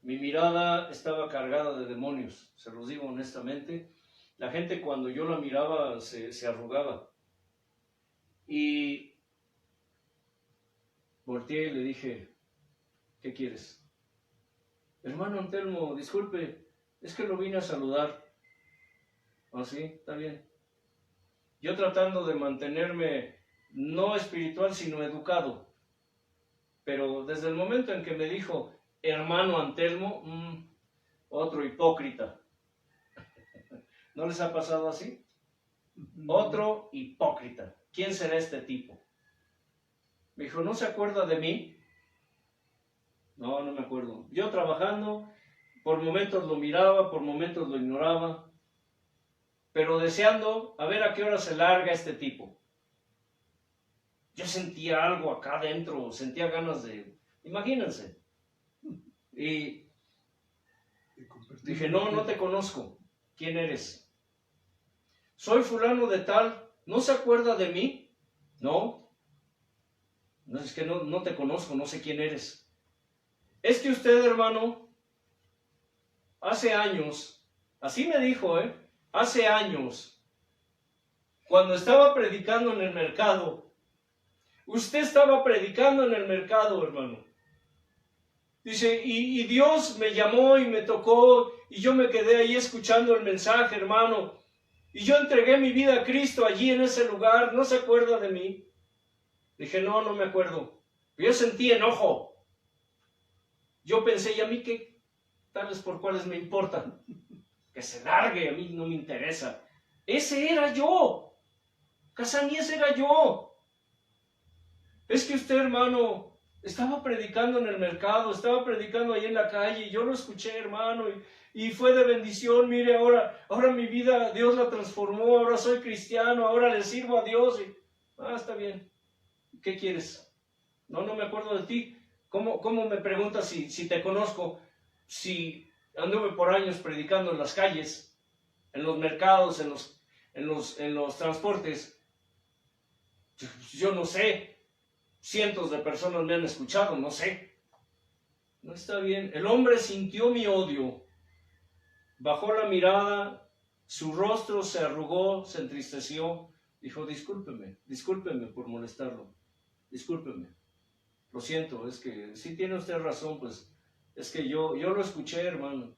Mi mirada estaba cargada de demonios, se los digo honestamente. La gente cuando yo la miraba se arrugaba. Y volteé y le dije, ¿qué quieres? Hermano Antelmo, disculpe, es que lo vine a saludar. ¿Ah, sí? Está bien. Yo tratando de mantenerme no espiritual, sino educado. Pero desde el momento en que me dijo, hermano Antelmo, otro hipócrita. ¿No les ha pasado así? Otro hipócrita. ¿Quién será este tipo? Me dijo, ¿no se acuerda de mí? No, no me acuerdo. Yo trabajando, por momentos lo miraba, por momentos lo ignoraba, pero deseando a ver a qué hora se larga este tipo. Yo sentía algo acá adentro, sentía ganas de... Imagínense. Y dije, no te conozco. ¿Quién eres? Soy fulano de tal. ¿No se acuerda de mí? No. No, es que no te conozco, no sé quién eres. Es que usted, hermano, hace años, así me dijo, hace años, cuando estaba predicando en el mercado. Usted estaba predicando en el mercado, hermano. Dice, y Dios me llamó y me tocó, y yo me quedé ahí escuchando el mensaje, hermano. Y yo entregué mi vida a Cristo allí en ese lugar. ¿No se acuerda de mí? Dije, no, no me acuerdo. Pero yo sentí enojo. Yo pensé, ¿y a mí qué? Tales por cuales me importan. Que se largue, a mí no me interesa. Ese era yo. Casani, ese era yo. Es que usted, hermano, estaba predicando en el mercado, estaba predicando ahí en la calle, y yo lo escuché, hermano, y fue de bendición. Mire, ahora mi vida, Dios la transformó, ahora soy cristiano, ahora le sirvo a Dios. Está bien. ¿Qué quieres? No me acuerdo de ti. ¿Cómo me preguntas si te conozco? Si anduve por años predicando en las calles, en los mercados, en los transportes. Yo no sé. Cientos de personas me han escuchado, no sé. No está bien. El hombre sintió mi odio. Bajó la mirada, su rostro se arrugó, se entristeció. Dijo, discúlpeme por molestarlo. Discúlpeme. Lo siento, es que sí tiene usted razón, pues. Es que yo lo escuché, hermano.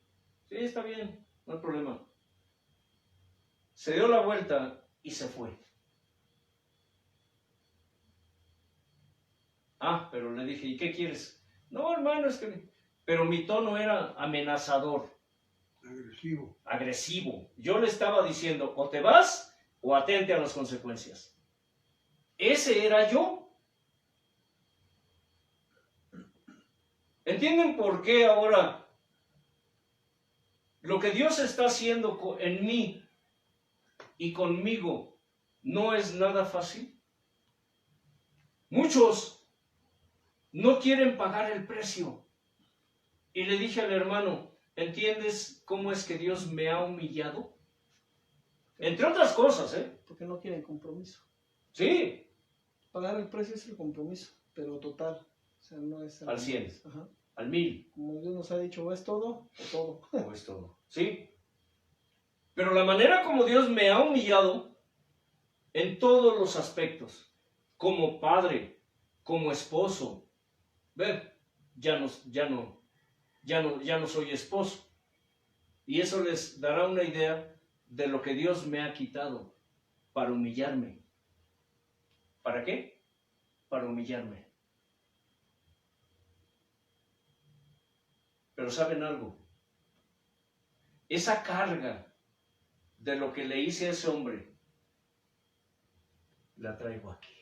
Sí, está bien, no hay problema. Se dio la vuelta y se fue. Pero le dije, ¿y qué quieres? No, hermano, es que... Pero mi tono era amenazador. Agresivo. Yo le estaba diciendo, o te vas o atente a las consecuencias. Ese era yo. ¿Entienden por qué ahora lo que Dios está haciendo en mí y conmigo no es nada fácil? Muchos no quieren pagar el precio. Y le dije al hermano, ¿entiendes cómo es que Dios me ha humillado? Entre otras cosas, ¿eh? Porque no quieren compromiso. Sí. Pagar el precio es el compromiso, pero total. O sea, no es... Al 100, ajá. al 1000. Como Dios nos ha dicho, o es todo o todo. O es todo, ¿sí? Pero la manera como Dios me ha humillado en todos los aspectos, como padre, como esposo. Ver, ya no soy esposo. Y eso les dará una idea de lo que Dios me ha quitado para humillarme. ¿Para qué? Para humillarme. Pero ¿saben algo? Esa carga de lo que le hice a ese hombre, la traigo aquí.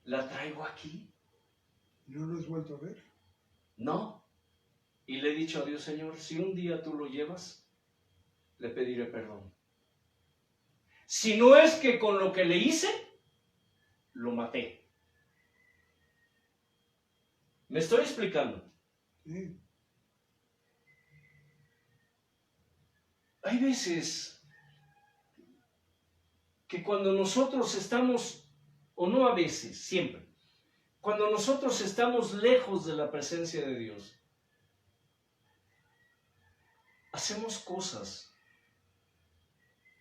La traigo aquí. ¿No lo has vuelto a ver? No. Y le he dicho a Dios, Señor, si un día tú lo llevas, le pediré perdón. Si no es que con lo que le hice, lo maté. ¿Me estoy explicando? Sí. Hay veces que cuando nosotros estamos, o no a veces, siempre, cuando nosotros estamos lejos de la presencia de Dios, hacemos cosas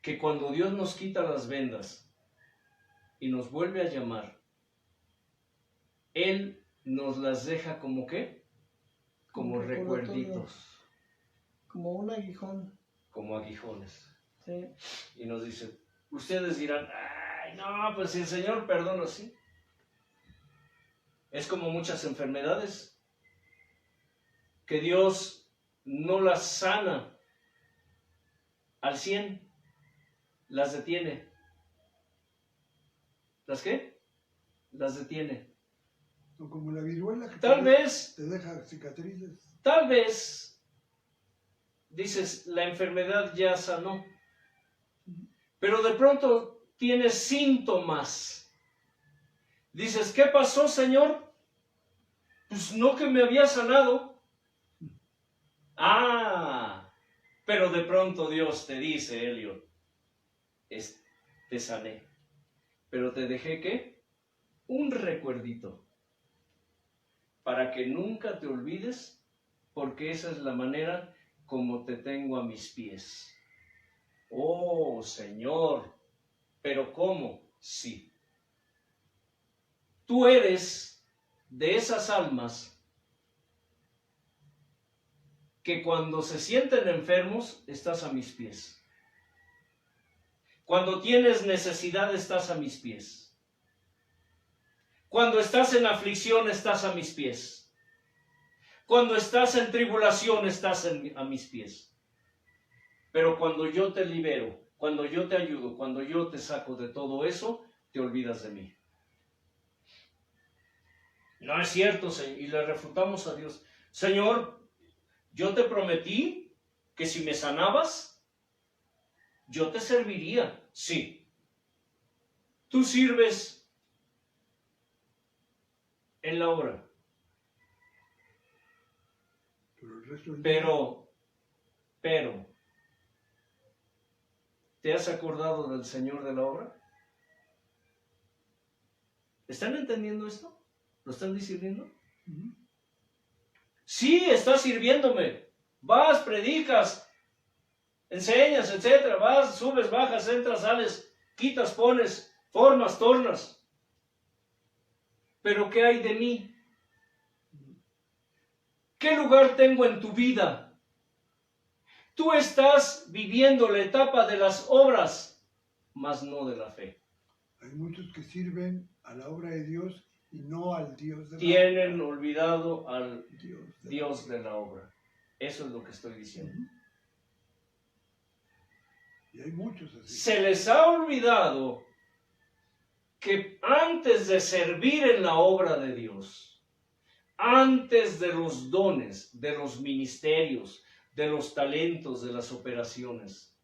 que cuando Dios nos quita las vendas y nos vuelve a llamar, Él nos las deja como ¿qué? Como recuerditos. Como un aguijón. Como aguijones. Sí. Y nos dice, ustedes dirán, ay, no, pues si el Señor perdona, sí. Es como muchas enfermedades, que Dios no las sana al 100, las detiene. ¿Las qué? Las detiene. O como la viruela que Tal vez, te deja cicatrices. tal vez, dices, la enfermedad ya sanó, pero de pronto tienes síntomas. Dices, ¿qué pasó, Señor? Pues no que me había sanado. Pero de pronto Dios te dice, Elliot, te sané, pero te dejé, ¿qué? Un recuerdito, para que nunca te olvides, porque esa es la manera como te tengo a mis pies. Oh, Señor, ¿pero cómo? Sí. Tú eres de esas almas que cuando se sienten enfermos, estás a mis pies. Cuando tienes necesidad, estás a mis pies. Cuando estás en aflicción, estás a mis pies. Cuando estás en tribulación, estás a mis pies. Pero cuando yo te libero, cuando yo te ayudo, cuando yo te saco de todo eso, te olvidas de mí. No es cierto, Señor. Y le refutamos a Dios. Señor, yo te prometí que si me sanabas, yo te serviría. Sí. Tú sirves en la obra. Pero el resto del Pero, ¿te has acordado del Señor de la obra? ¿Están entendiendo esto? ¿Lo están discerniendo? Ujú. Sí, estás sirviéndome. Vas, predicas, enseñas, etcétera. Vas, subes, bajas, entras, sales, quitas, pones, formas, tornas. Pero ¿qué hay de mí? ¿Qué lugar tengo en tu vida? Tú estás viviendo la etapa de las obras, mas no de la fe. Hay muchos que sirven a la obra de Dios y no al Dios de la Tienen obra. olvidado al Dios Dios de la obra. Eso es lo que estoy diciendo. Ujú. Y hay muchos así. Se les ha olvidado que antes de servir en la obra de Dios, antes de los dones, de los ministerios, de los talentos, de las operaciones,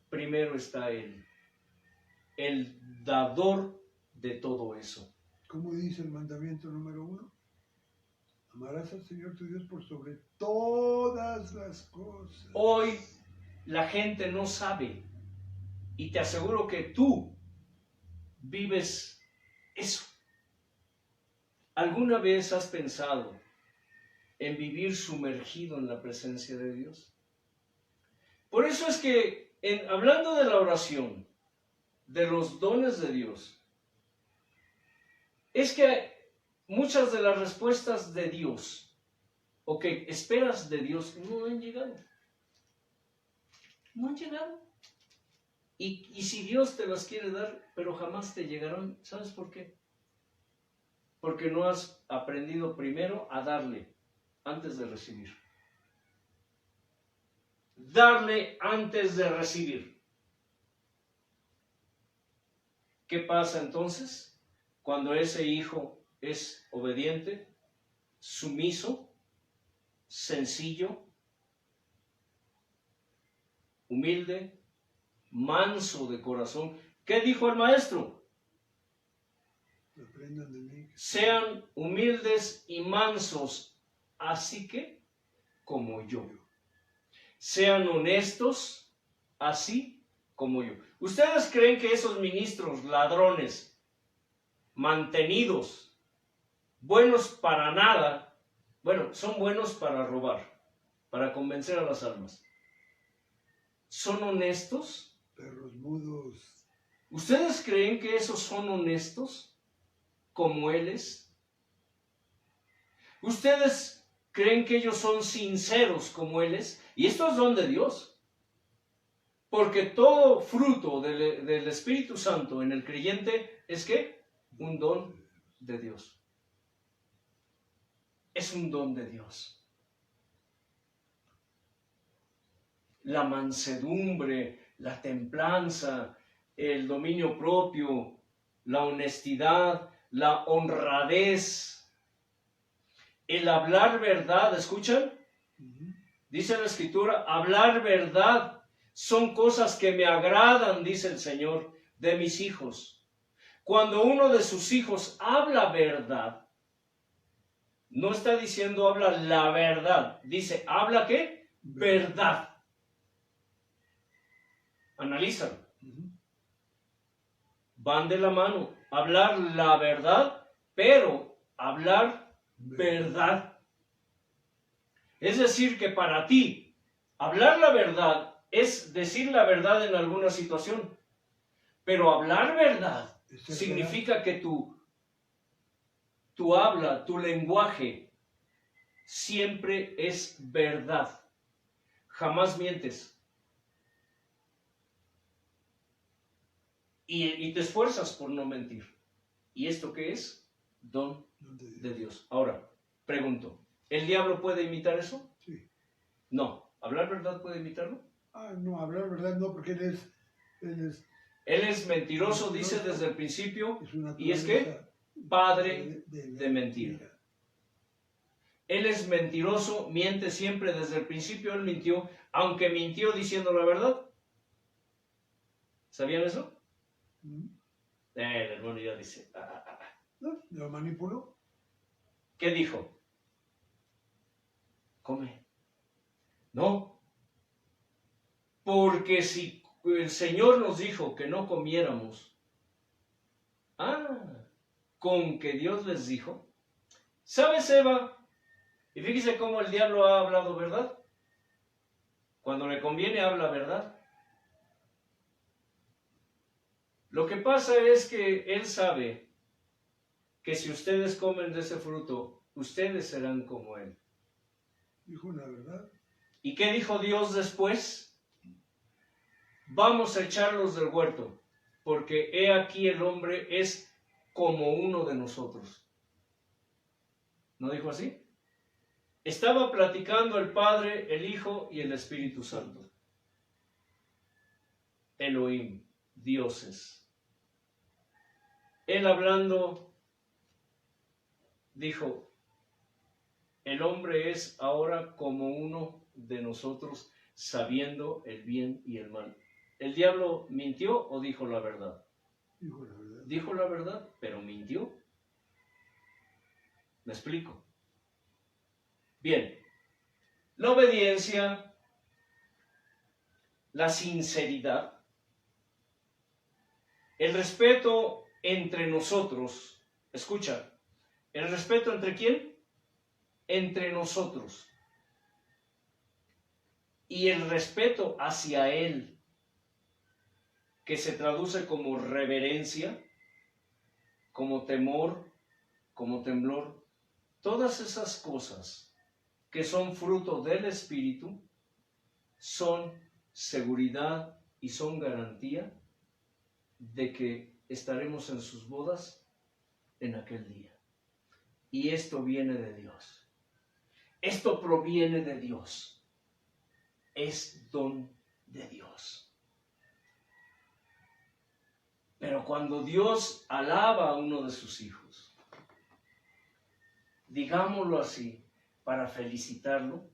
primero está Él, el dador de todo eso. ¿Cómo dice el mandamiento número 1? Amarás al Señor tu Dios por sobre todas las cosas. Hoy la gente no sabe, y te aseguro que tú vives eso. ¿Alguna vez has pensado en vivir sumergido en la presencia de Dios? Por eso es que, hablando de la oración, de los dones de Dios, es que muchas de las respuestas de Dios, o que esperas de Dios, no han llegado. No han llegado. Y si Dios te las quiere dar, pero jamás te llegarán, ¿sabes por qué? Porque no has aprendido primero a darle antes de recibir. Darle antes de recibir. ¿Qué pasa entonces? Cuando ese hijo es obediente, sumiso, sencillo, humilde, manso de corazón. ¿Qué dijo el maestro? Aprendan de mí. Sean humildes y mansos, así que como yo. Sean honestos, así como yo. ¿Ustedes creen que esos ministros ladrones, mantenidos, buenos para nada, bueno, son buenos para robar, para convencer a las almas? ¿Son honestos? Perros mudos. ¿Ustedes creen que esos son honestos como Él es? ¿Ustedes creen que ellos son sinceros como Él es? Y esto es don de Dios. Porque todo fruto del Espíritu Santo en el creyente es ¿qué? Un don de Dios. Es un don de Dios. La mansedumbre, la templanza, el dominio propio, la honestidad, la honradez, el hablar verdad, ¿escuchan? Dice la Escritura, hablar verdad son cosas que me agradan, dice el Señor, de mis hijos. Cuando uno de sus hijos habla verdad, no está diciendo habla la verdad, dice habla ¿qué? Verdad. Analízalo. Van de la mano. Hablar la verdad, pero hablar verdad. Es decir, que para ti, hablar la verdad es decir la verdad en alguna situación. Pero hablar verdad significa que tu habla, tu lenguaje, siempre es verdad. Jamás mientes. Y te esfuerzas por no mentir. ¿Y esto qué es? Don de Dios. Ahora, pregunto, ¿el diablo puede imitar eso? Sí. No. ¿Hablar verdad puede imitarlo? No, hablar verdad no, porque él es mentiroso, dice desde el principio, y es que que padre de mentira. Él es mentiroso, miente siempre, desde el principio él mintió, aunque mintió diciendo la verdad. ¿Sabían eso? El hermano ya dice. ¿No? ¿Lo manipuló? ¿Qué dijo? Come. No. Porque si el Señor nos dijo que no comiéramos, con que Dios les dijo. ¿Sabes, Eva? Y fíjese cómo el diablo ha hablado verdad. Cuando le conviene habla verdad. Lo que pasa es que él sabe que si ustedes comen de ese fruto, ustedes serán como él. Dijo la verdad. ¿Y qué dijo Dios después? Vamos a echarlos del huerto, porque he aquí el hombre es como uno de nosotros. ¿No dijo así? Estaba platicando el Padre, el Hijo y el Espíritu Santo. Elohim, dioses. Él hablando, dijo, el hombre es ahora como uno de nosotros, sabiendo el bien y el mal. ¿El diablo mintió o dijo la verdad? Dijo la verdad. Dijo la verdad, pero mintió. ¿Me explico? Bien, la obediencia, la sinceridad, el respeto entre nosotros. Escucha, ¿el respeto entre quién? Entre nosotros. Y el respeto hacia Él, que se traduce como reverencia, como temor, como temblor. Todas esas cosas que son fruto del Espíritu son seguridad y son garantía de que estaremos en sus bodas en aquel día. Y esto viene de Dios. Esto proviene de Dios. Es don de Dios. Pero cuando Dios alaba a uno de sus hijos, digámoslo así, para felicitarlo,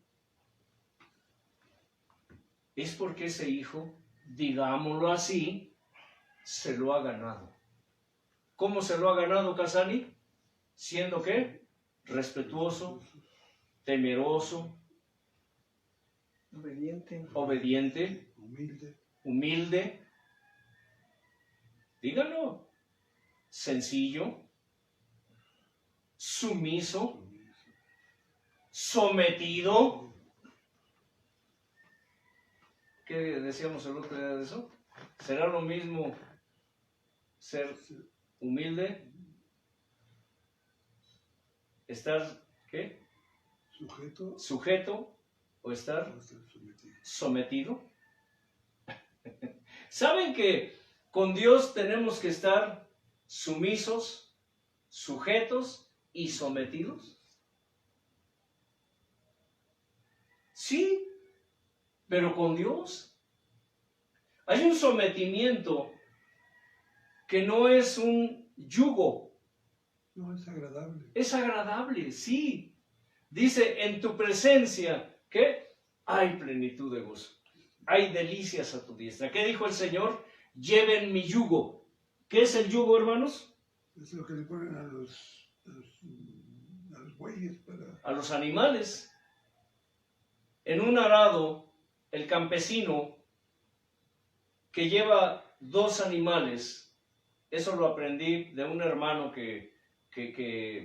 es porque ese hijo, digámoslo así, se lo ha ganado. ¿Cómo se lo ha ganado Casani? Siendo ¿qué? Respetuoso, temeroso, obediente, humilde, díganlo, sencillo, sumiso, sometido. ¿Qué decíamos el otro día de eso? ¿Será lo mismo ser humilde? ¿Estar qué? Sujeto o estar sometido. ¿Saben que con Dios tenemos que estar sumisos, sujetos y sometidos? Sí, pero con Dios hay un sometimiento que no es un yugo. No, es agradable. Es agradable, sí. Dice, en tu presencia, ¿qué? Hay plenitud de gozo. Hay delicias a tu diestra. ¿Qué dijo el Señor? Lleven mi yugo. ¿Qué es el yugo, hermanos? Es lo que le ponen a los bueyes a los animales. En un arado, el campesino que lleva 2 animales, eso lo aprendí de un hermano que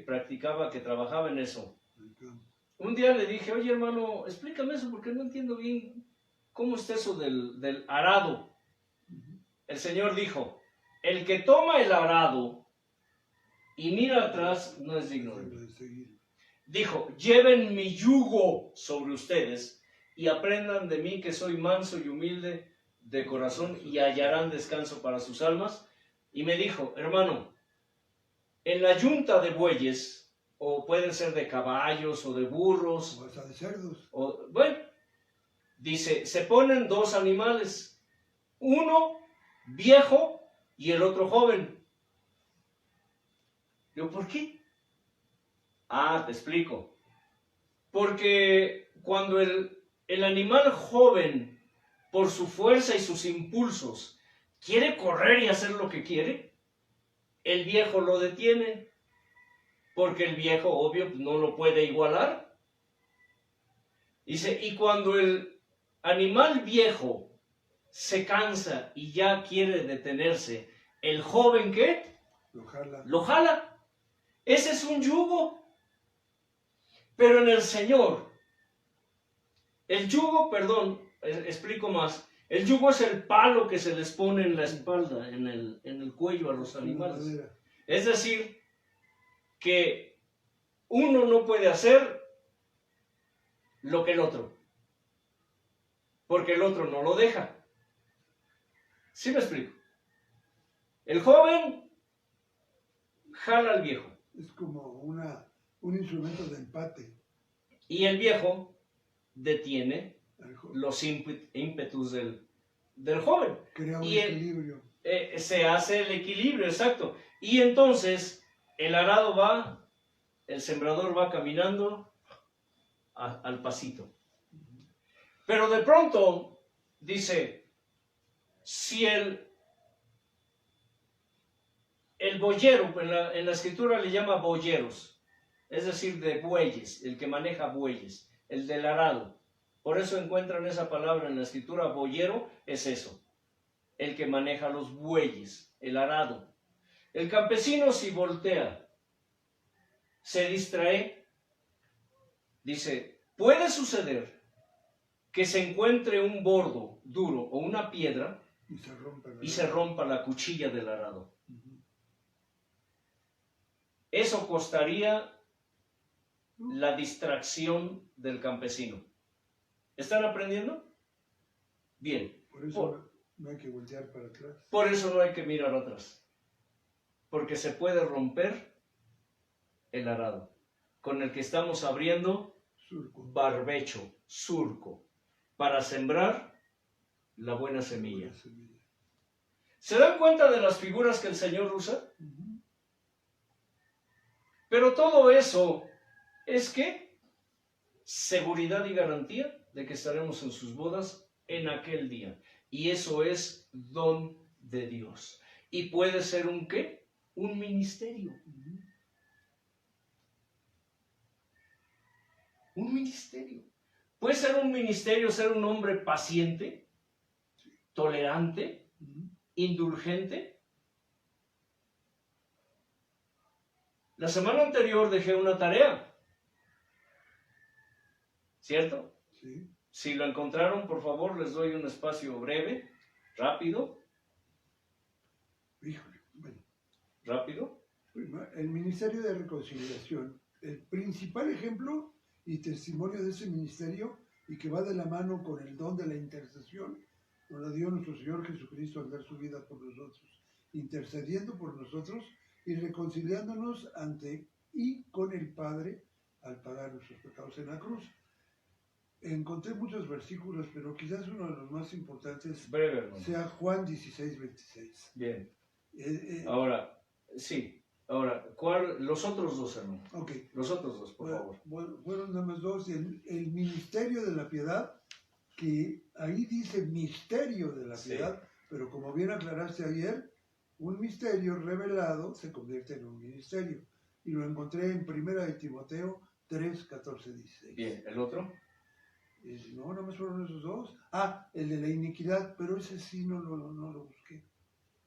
practicaba, que trabajaba en eso. un día le dije, oye hermano, explícame eso porque no entiendo bien cómo está eso del arado. El Señor dijo, el que toma el arado y mira atrás no es digno de mí. Dijo, lleven mi yugo sobre ustedes y aprendan de mí que soy manso y humilde de corazón y hallarán descanso para sus almas. Y me dijo, hermano, en la yunta de bueyes, o pueden ser de caballos o de burros, O hasta de cerdos. bueno, dice, se ponen dos animales, uno viejo y el otro joven. Digo, ¿por qué? Ah, te explico. Porque cuando el animal joven, por su fuerza y sus impulsos, quiere correr y hacer lo que quiere, el viejo lo detiene, porque el viejo, obvio, no lo puede igualar. Dice, y cuando el animal viejo se cansa y ya quiere detenerse, ¿el joven qué? Lo jala. Lo jala. Ese es un yugo. Pero en el Señor, el yugo, perdón, explico más, el yugo es el palo que se les pone en la espalda, en el cuello a los animales. Es decir, que uno no puede hacer lo que el otro, porque el otro no lo deja. ¿Sí me explico? El joven jala al viejo. Es como un instrumento de empate. Y el viejo detiene Al joven. los ímpetus del joven. Crea un Y equilibrio. Se hace el equilibrio, exacto. Y entonces el arado va, el sembrador va caminando al pasito. Pero de pronto dice, si el boyero, en la escritura le llama boyeros, es decir, de bueyes, el que maneja bueyes, el del arado. Por eso encuentran esa palabra en la escritura, boyero es eso, el que maneja los bueyes, el arado. El campesino si voltea, se distrae, dice, puede suceder que se encuentre un bordo duro o una piedra y se rompa la cuchilla del arado. Eso costaría la distracción del campesino. ¿Están aprendiendo? Bien. Por eso no hay que voltear para atrás. Por eso no hay que mirar atrás. Porque se puede romper el arado con el que estamos abriendo barbecho, surco, para sembrar la buena semilla. ¿Se dan cuenta de las figuras que el Señor usa? Pero todo eso es que seguridad y garantía de que estaremos en sus bodas en aquel día. Y eso es don de Dios. Y puede ser un ¿qué? Un ministerio. Un ministerio. Puede ser un ministerio, ser un hombre paciente, tolerante, indulgente. La semana anterior dejé una tarea. ¿Cierto? Sí. Si lo encontraron, por favor, les doy un espacio breve, rápido. Híjole, bueno. Rápido. El Ministerio de Reconciliación, el principal ejemplo y testimonio de ese ministerio, y que va de la mano con el don de la intercesión, nos lo dio nuestro Señor Jesucristo al dar su vida por nosotros, intercediendo por nosotros y reconciliándonos ante y con el Padre al pagar nuestros pecados en la cruz. Encontré muchos versículos, pero quizás uno de los más importantes sea Juan 16, 26. Bien. Ahora, sí. Ahora, los otros dos, hermano. Ok. Los otros dos, por favor. Fueron nada más dos. El ministerio de la piedad, que ahí dice misterio de la piedad, pero como bien aclaraste ayer, un misterio revelado se convierte en un ministerio. Y lo encontré en 1 Timoteo 3, 14, 16. Bien, ¿el otro? No, nada más fueron esos dos. Ah, el de la iniquidad, pero ese sí no lo busqué.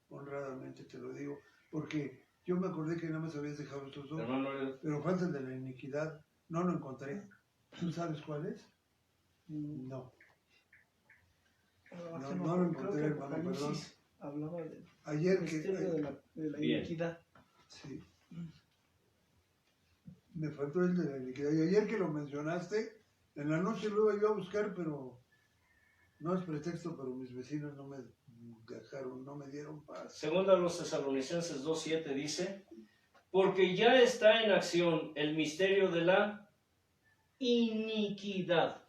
Honradamente te lo digo, porque yo me acordé que nada más habías dejado estos dos. Hermano, pero falta el de la iniquidad, no lo encontré. ¿Tú sabes cuál es? Mm, No. ah, No, que no lo creo encontré, que hermano, Apocalipsis hablaba del Ayer misterio que... de la Bien. iniquidad. Sí. Me faltó el de la iniquidad. Y ayer que lo mencionaste, en la noche lo iba a buscar, pero no es pretexto, pero mis vecinos no me dejaron, no me dieron paz. Segunda a los Tesalonicenses 2:7 dice, porque ya está en acción el misterio de la iniquidad.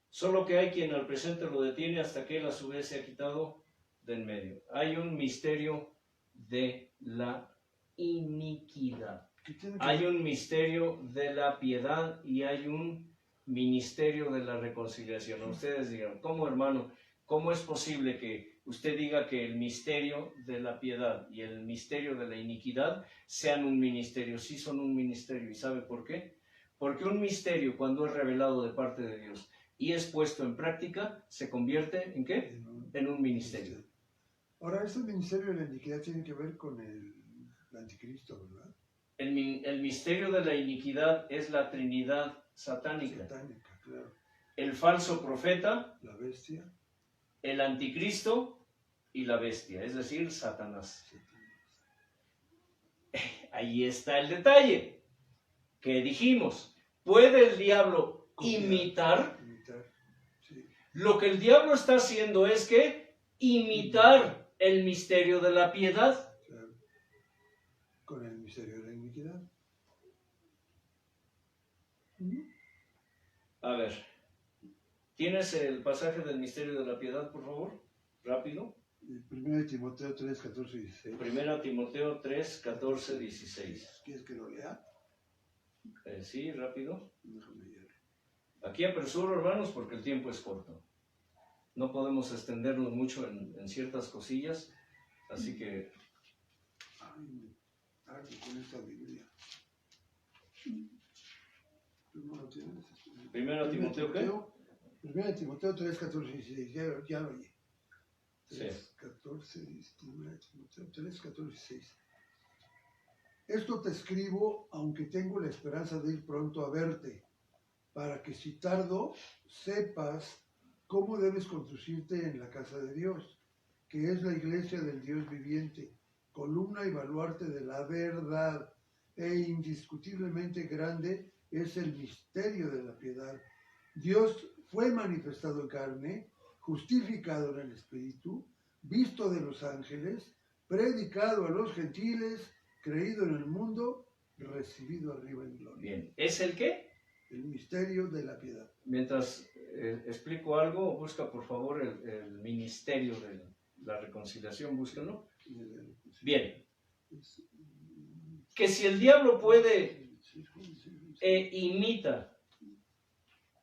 Solo que hay quien al presente lo detiene hasta que él a su vez se ha quitado de en medio. Hay un misterio de la iniquidad. ¿Qué tiene que Hay ver? un misterio de la piedad y hay un ministerio de la reconciliación. Ustedes digan, ¿cómo, hermano? ¿Cómo es posible que usted diga que el misterio de la piedad y el misterio de la iniquidad sean un ministerio? Sí son un ministerio. ¿Y sabe por qué? Porque un misterio, cuando es revelado de parte de Dios y es puesto en práctica, se convierte ¿en qué? En un ministerio. Ahora, este ministerio de la iniquidad tiene que ver con el anticristo, ¿verdad? El misterio de la iniquidad es la Trinidad satánica. Satánica, claro. El falso profeta, La bestia. el anticristo y la bestia, es decir, Satanás. Ahí está el detalle que dijimos. ¿Puede el diablo imitar? Imitar, sí. Lo que el diablo está haciendo es que imitar el misterio de la piedad. Claro. Con el misterio de la iniquidad. A ver, ¿tienes el pasaje del misterio de la piedad, por favor? Rápido. 1 Timoteo 3, 14 y 16. 1 Timoteo 3, 14, 16. ¿Quieres que lo lea? Sí, rápido. Déjame leer. Aquí apresuro, hermanos, porque el tiempo es corto. No podemos extendernos mucho en ciertas cosillas, así que... Ay, me tardo con esta Biblia. ¿Tú no lo tienes? 1 Timoteo, ¿qué? 1 Timoteo 3, 14 y 16. Ya lo oí. Sí. 3, 14, 1 Timoteo 3, 14 y 16. Esto te escribo, aunque tengo la esperanza de ir pronto a verte, para que si tardo, sepas cómo debes conducirte en la casa de Dios, que es la iglesia del Dios viviente, columna y baluarte de la verdad, e indiscutiblemente grande es el misterio de la piedad. Dios fue manifestado en carne, justificado en el Espíritu, visto de los ángeles, predicado a los gentiles, creído en el mundo, recibido arriba en gloria. Bien, ¿es el qué? El misterio de la piedad. Mientras explico algo, busca por favor el ministerio de la reconciliación, búsquenlo. Bien, que si el diablo puede e imita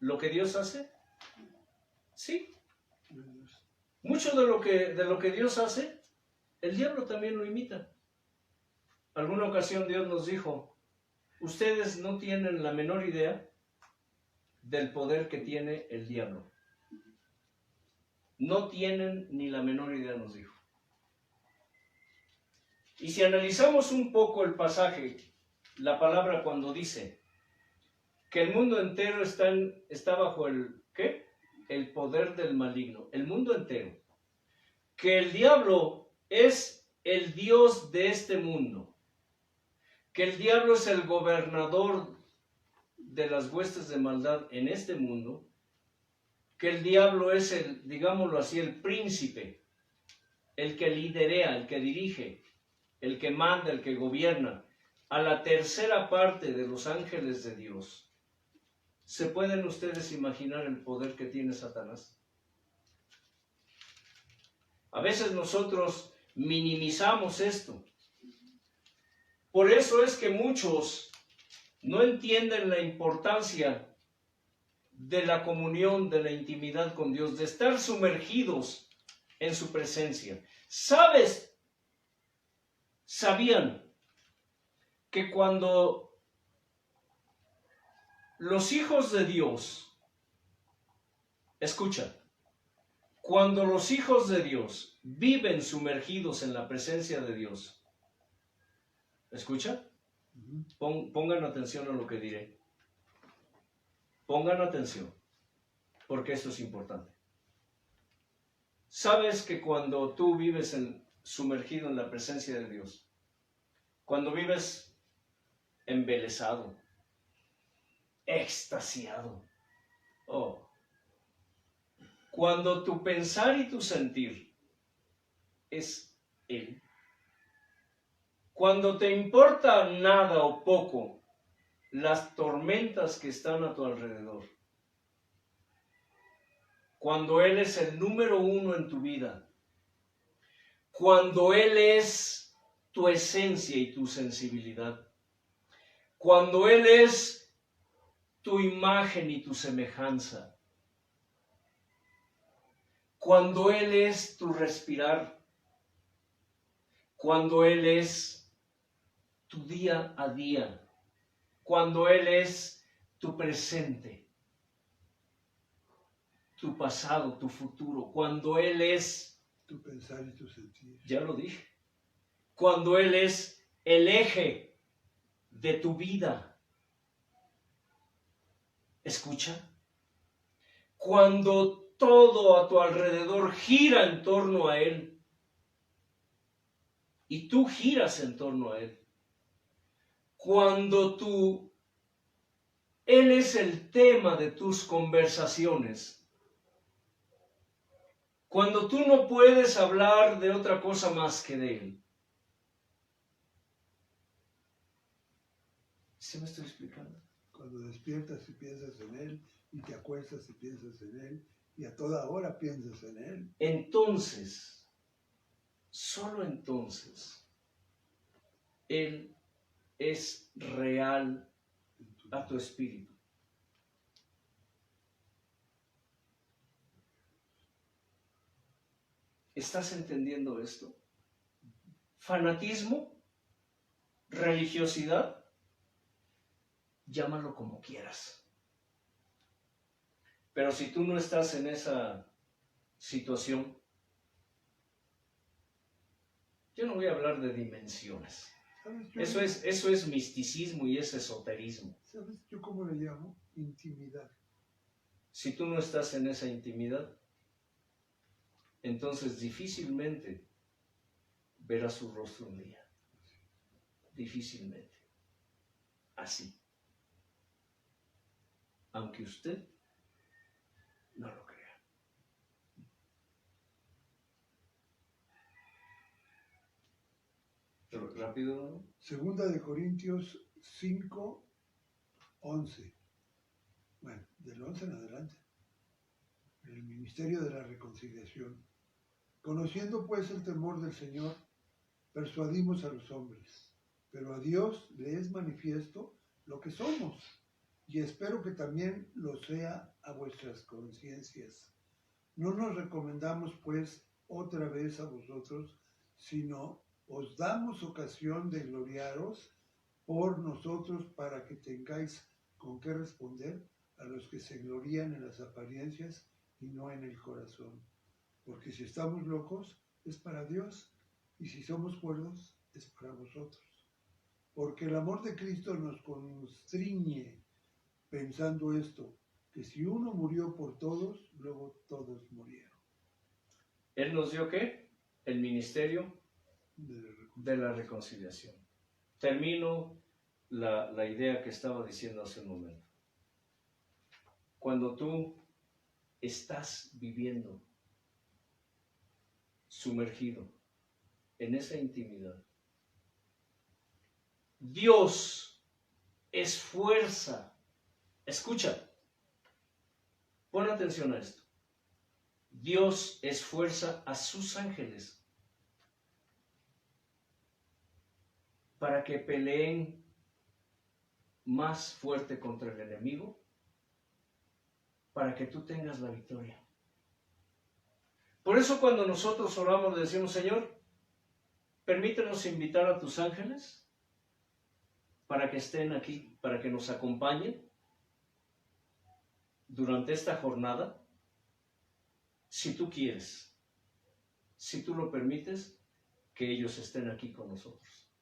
lo que Dios hace, sí. Mucho de lo que Dios hace, el diablo también lo imita. Alguna ocasión Dios nos dijo, ustedes no tienen la menor idea del poder que tiene el diablo. No tienen ni la menor idea, nos dijo. Y si analizamos un poco el pasaje, la palabra cuando dice que el mundo entero está bajo el, ¿qué? El poder del maligno, el mundo entero. Que el diablo es el Dios de este mundo. Que el diablo es el gobernador de las huestes de maldad en este mundo. Que el diablo es el, digámoslo así, el príncipe, el que liderea, el que dirige, el que manda, el que gobierna a la tercera parte de los ángeles de Dios. ¿Se pueden ustedes imaginar el poder que tiene Satanás? A veces nosotros minimizamos esto. Por eso es que muchos no entienden la importancia de la comunión, de la intimidad con Dios, de estar sumergidos en su presencia. ¿Sabían que cuando los hijos de Dios, escucha, cuando los hijos de Dios viven sumergidos en la presencia de Dios, escucha, pongan atención a lo que diré. Pongan atención, porque esto es importante. Sabes que cuando tú vives sumergido en la presencia de Dios, cuando vives embelesado, extasiado, cuando tu pensar y tu sentir es Él, cuando te importa nada o poco las tormentas que están a tu alrededor, cuando Él es el número uno en tu vida, cuando Él es tu esencia y tu sensibilidad, cuando Él es tu imagen y tu semejanza, cuando Él es tu respirar, cuando Él es tu día a día, cuando Él es tu presente, tu pasado, tu futuro, cuando Él es tu pensar y tu sentir. Ya lo dije. Cuando Él es el eje de tu vida. Escucha. Cuando todo a tu alrededor gira en torno a Él y tú giras en torno a Él. Cuando Él es el tema de tus conversaciones. Cuando tú no puedes hablar de otra cosa más que de Él. ¿Sí me estoy explicando? Cuando despiertas y piensas en Él, y te acuestas y piensas en Él, y a toda hora piensas en Él. Entonces, solo entonces, Él es real a tu espíritu. ¿Estás entendiendo esto? Fanatismo, religiosidad, llámalo como quieras. Pero si tú no estás en esa situación, yo no voy a hablar de dimensiones. Eso es misticismo y es esoterismo. ¿Sabes yo cómo le llamo? Intimidad. Si tú no estás en esa intimidad, entonces difícilmente verás su rostro un día. Difícilmente. Así. Aunque usted no lo crea. Pero rápido, ¿no? Segunda de Corintios 5, 11. Bueno, del 11 en adelante. El ministerio de la reconciliación. Conociendo pues el temor del Señor, persuadimos a los hombres, pero a Dios le es manifiesto lo que somos, y espero que también lo sea a vuestras conciencias. No nos recomendamos pues otra vez a vosotros, sino os damos ocasión de gloriaros por nosotros para que tengáis con qué responder a los que se glorían en las apariencias y no en el corazón. Porque si estamos locos, es para Dios, y si somos cuerdos, es para vosotros. Porque el amor de Cristo nos constriñe pensando esto, que si uno murió por todos, luego todos murieron. ¿Él nos dio qué? El ministerio de la reconciliación. Termino la idea que estaba diciendo hace un momento. Cuando tú estás viviendo sumergido en esa intimidad, Dios es fuerza. Escucha, pon atención a esto. Dios es fuerza a sus ángeles para que peleen más fuerte contra el enemigo, para que tú tengas la victoria. Por eso cuando nosotros oramos le decimos, Señor, permítenos invitar a tus ángeles para que estén aquí, para que nos acompañen durante esta jornada, si tú quieres, si tú lo permites, que ellos estén aquí con nosotros.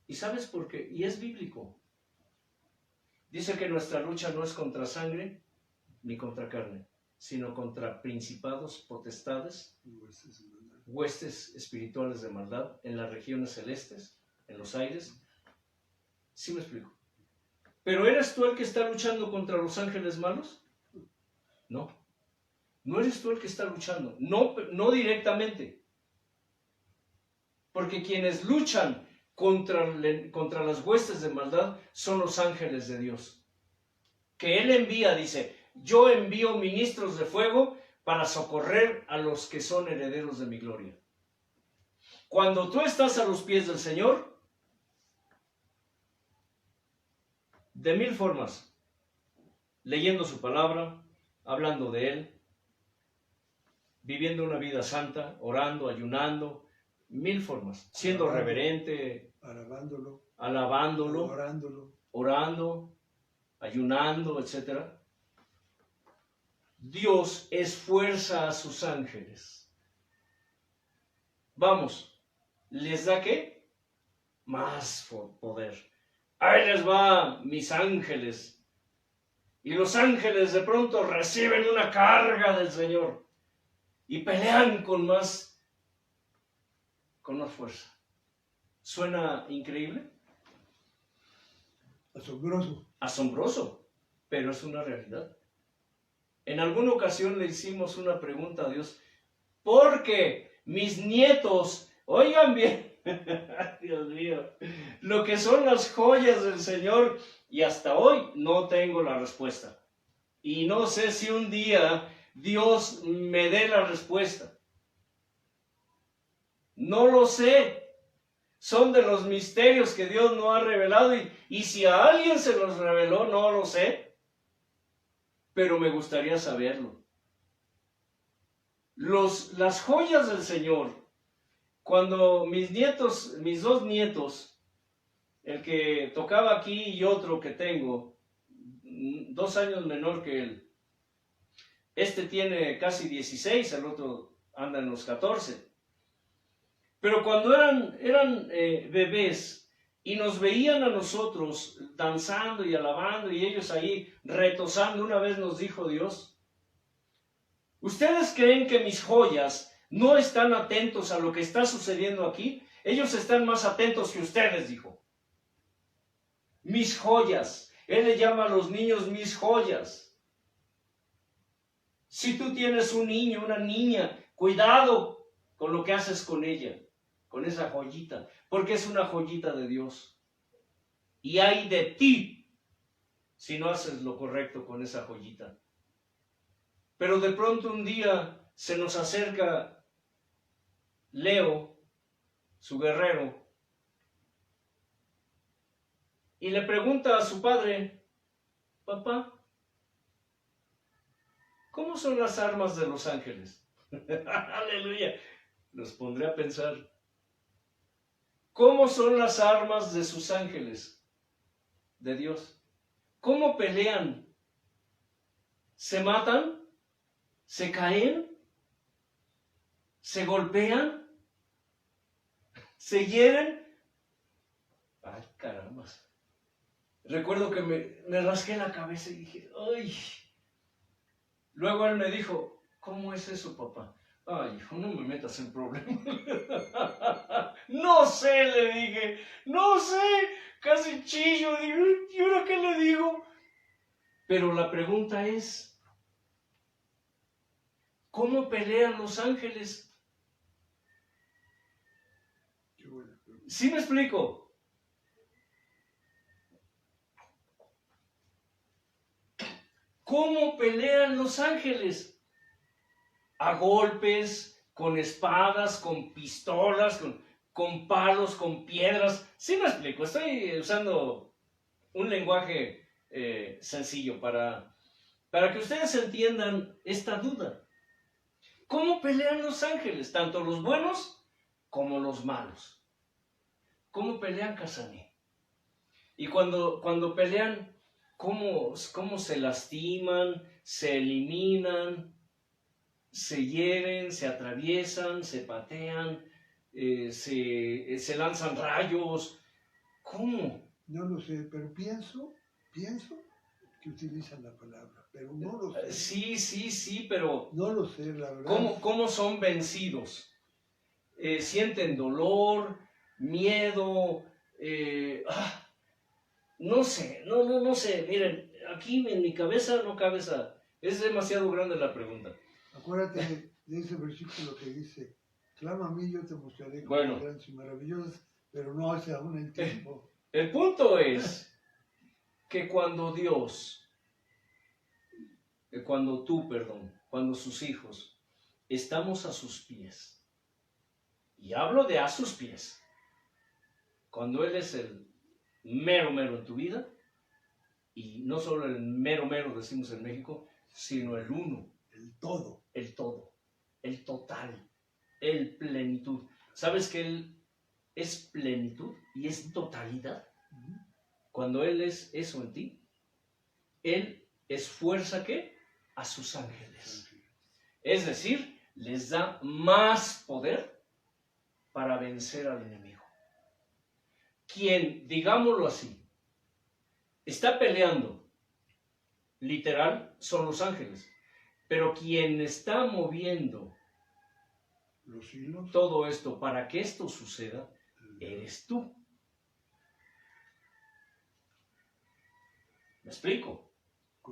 ¿Y sabes por qué? Y es bíblico. Dice que nuestra lucha no es contra sangre ni contra carne, sino contra principados, potestades, huestes espirituales de maldad en las regiones celestes, en los aires. ¿Sí me explico? ¿Pero eres tú el que está luchando contra los ángeles malos? No. No eres tú el que está luchando. No directamente. Porque quienes luchan contra las huestes de maldad son los ángeles de Dios. Que Él envía, dice, yo envío ministros de fuego para socorrer a los que son herederos de mi gloria. Cuando tú estás a los pies del Señor, de mil formas, leyendo su palabra, hablando de Él, viviendo una vida santa, orando, ayunando, mil formas, siendo reverente, alabándolo, orando, ayunando, etc. Dios esfuerza a sus ángeles. Vamos, ¿les da qué? Más poder. Ahí les va mis ángeles. Y los ángeles de pronto reciben una carga del Señor y pelean con más fuerza. ¿Suena increíble? Asombroso. Asombroso, pero es una realidad. En alguna ocasión le hicimos una pregunta a Dios, porque mis nietos, oigan bien, Dios mío, lo que son las joyas del Señor, y hasta hoy no tengo la respuesta. Y no sé si un día Dios me dé la respuesta. No lo sé. Son de los misterios que Dios no ha revelado y si a alguien se los reveló, no lo sé. Pero me gustaría saberlo. Las joyas del Señor, cuando mis dos nietos, el que tocaba aquí y otro que tengo, 2 años menor que él, este tiene casi 16, el otro anda en los 14. Pero cuando eran bebés y nos veían a nosotros danzando y alabando y ellos ahí retozando, una vez nos dijo Dios, ¿ustedes creen que mis joyas no están atentos a lo que está sucediendo aquí? Ellos están más atentos que ustedes, dijo. Mis joyas. Él le llama a los niños mis joyas. Si tú tienes un niño, una niña, cuidado con lo que haces con ella, con esa joyita, porque es una joyita de Dios. Y hay de ti si no haces lo correcto con esa joyita. Pero de pronto un día se nos acerca Leo, su guerrero, y le pregunta a su padre, papá, ¿cómo son las armas de los ángeles? Aleluya. Los pondré a pensar. ¿Cómo son las armas de sus ángeles? De Dios. ¿Cómo pelean? ¿Se matan? ¿Se caen? ¿Se golpean? ¿Se hieren? ¡Ay, caramba! Recuerdo que me rasqué la cabeza y dije, ¡ay! Luego él me dijo, ¿cómo es eso, papá? Ay, hijo, no me metas en problemas. No sé, le dije, no sé, casi chillo, digo, ¿y ahora qué le digo? Pero la pregunta es, ¿cómo pelean los ángeles? Qué buena pregunta. ¿Sí me explico? ¿Cómo pelean los ángeles? A golpes, con espadas, con pistolas, con palos, con piedras. ¿Sí me explico? Estoy usando un lenguaje sencillo para que ustedes entiendan esta duda. ¿Cómo pelean los ángeles? Tanto los buenos como los malos. ¿Cómo pelean, Casané? Y cuando pelean, ¿cómo se lastiman, se eliminan, se hieren, se atraviesan, se patean, se lanzan rayos? ¿Cómo? No lo sé, pero pienso que utilizan la palabra, pero no lo sé. Sí, pero No lo sé, la verdad. ¿cómo son vencidos? Sienten dolor, miedo, no sé, no sé. Miren, aquí en mi cabeza no cabe esa. Es demasiado grande la pregunta. Acuérdate de ese versículo que dice, clama a mí, yo te mostraré cosas Bueno. grandes y maravillosas, pero no hace aún el tiempo. El punto es que cuando cuando sus hijos, estamos a sus pies, y hablo de a sus pies, cuando Él es el mero en tu vida, y no solo el mero decimos en México, sino el uno, El todo. el todo, el total, el plenitud. ¿Sabes que Él es plenitud y es totalidad? Cuando Él es eso en ti, Él es fuerza que a sus ángeles. Es decir, les da más poder para vencer al enemigo. Quien, digámoslo así, está peleando, literal, son los ángeles. Pero quien está moviendo Los hilos. todo esto para que esto suceda, eres tú. ¿Me explico?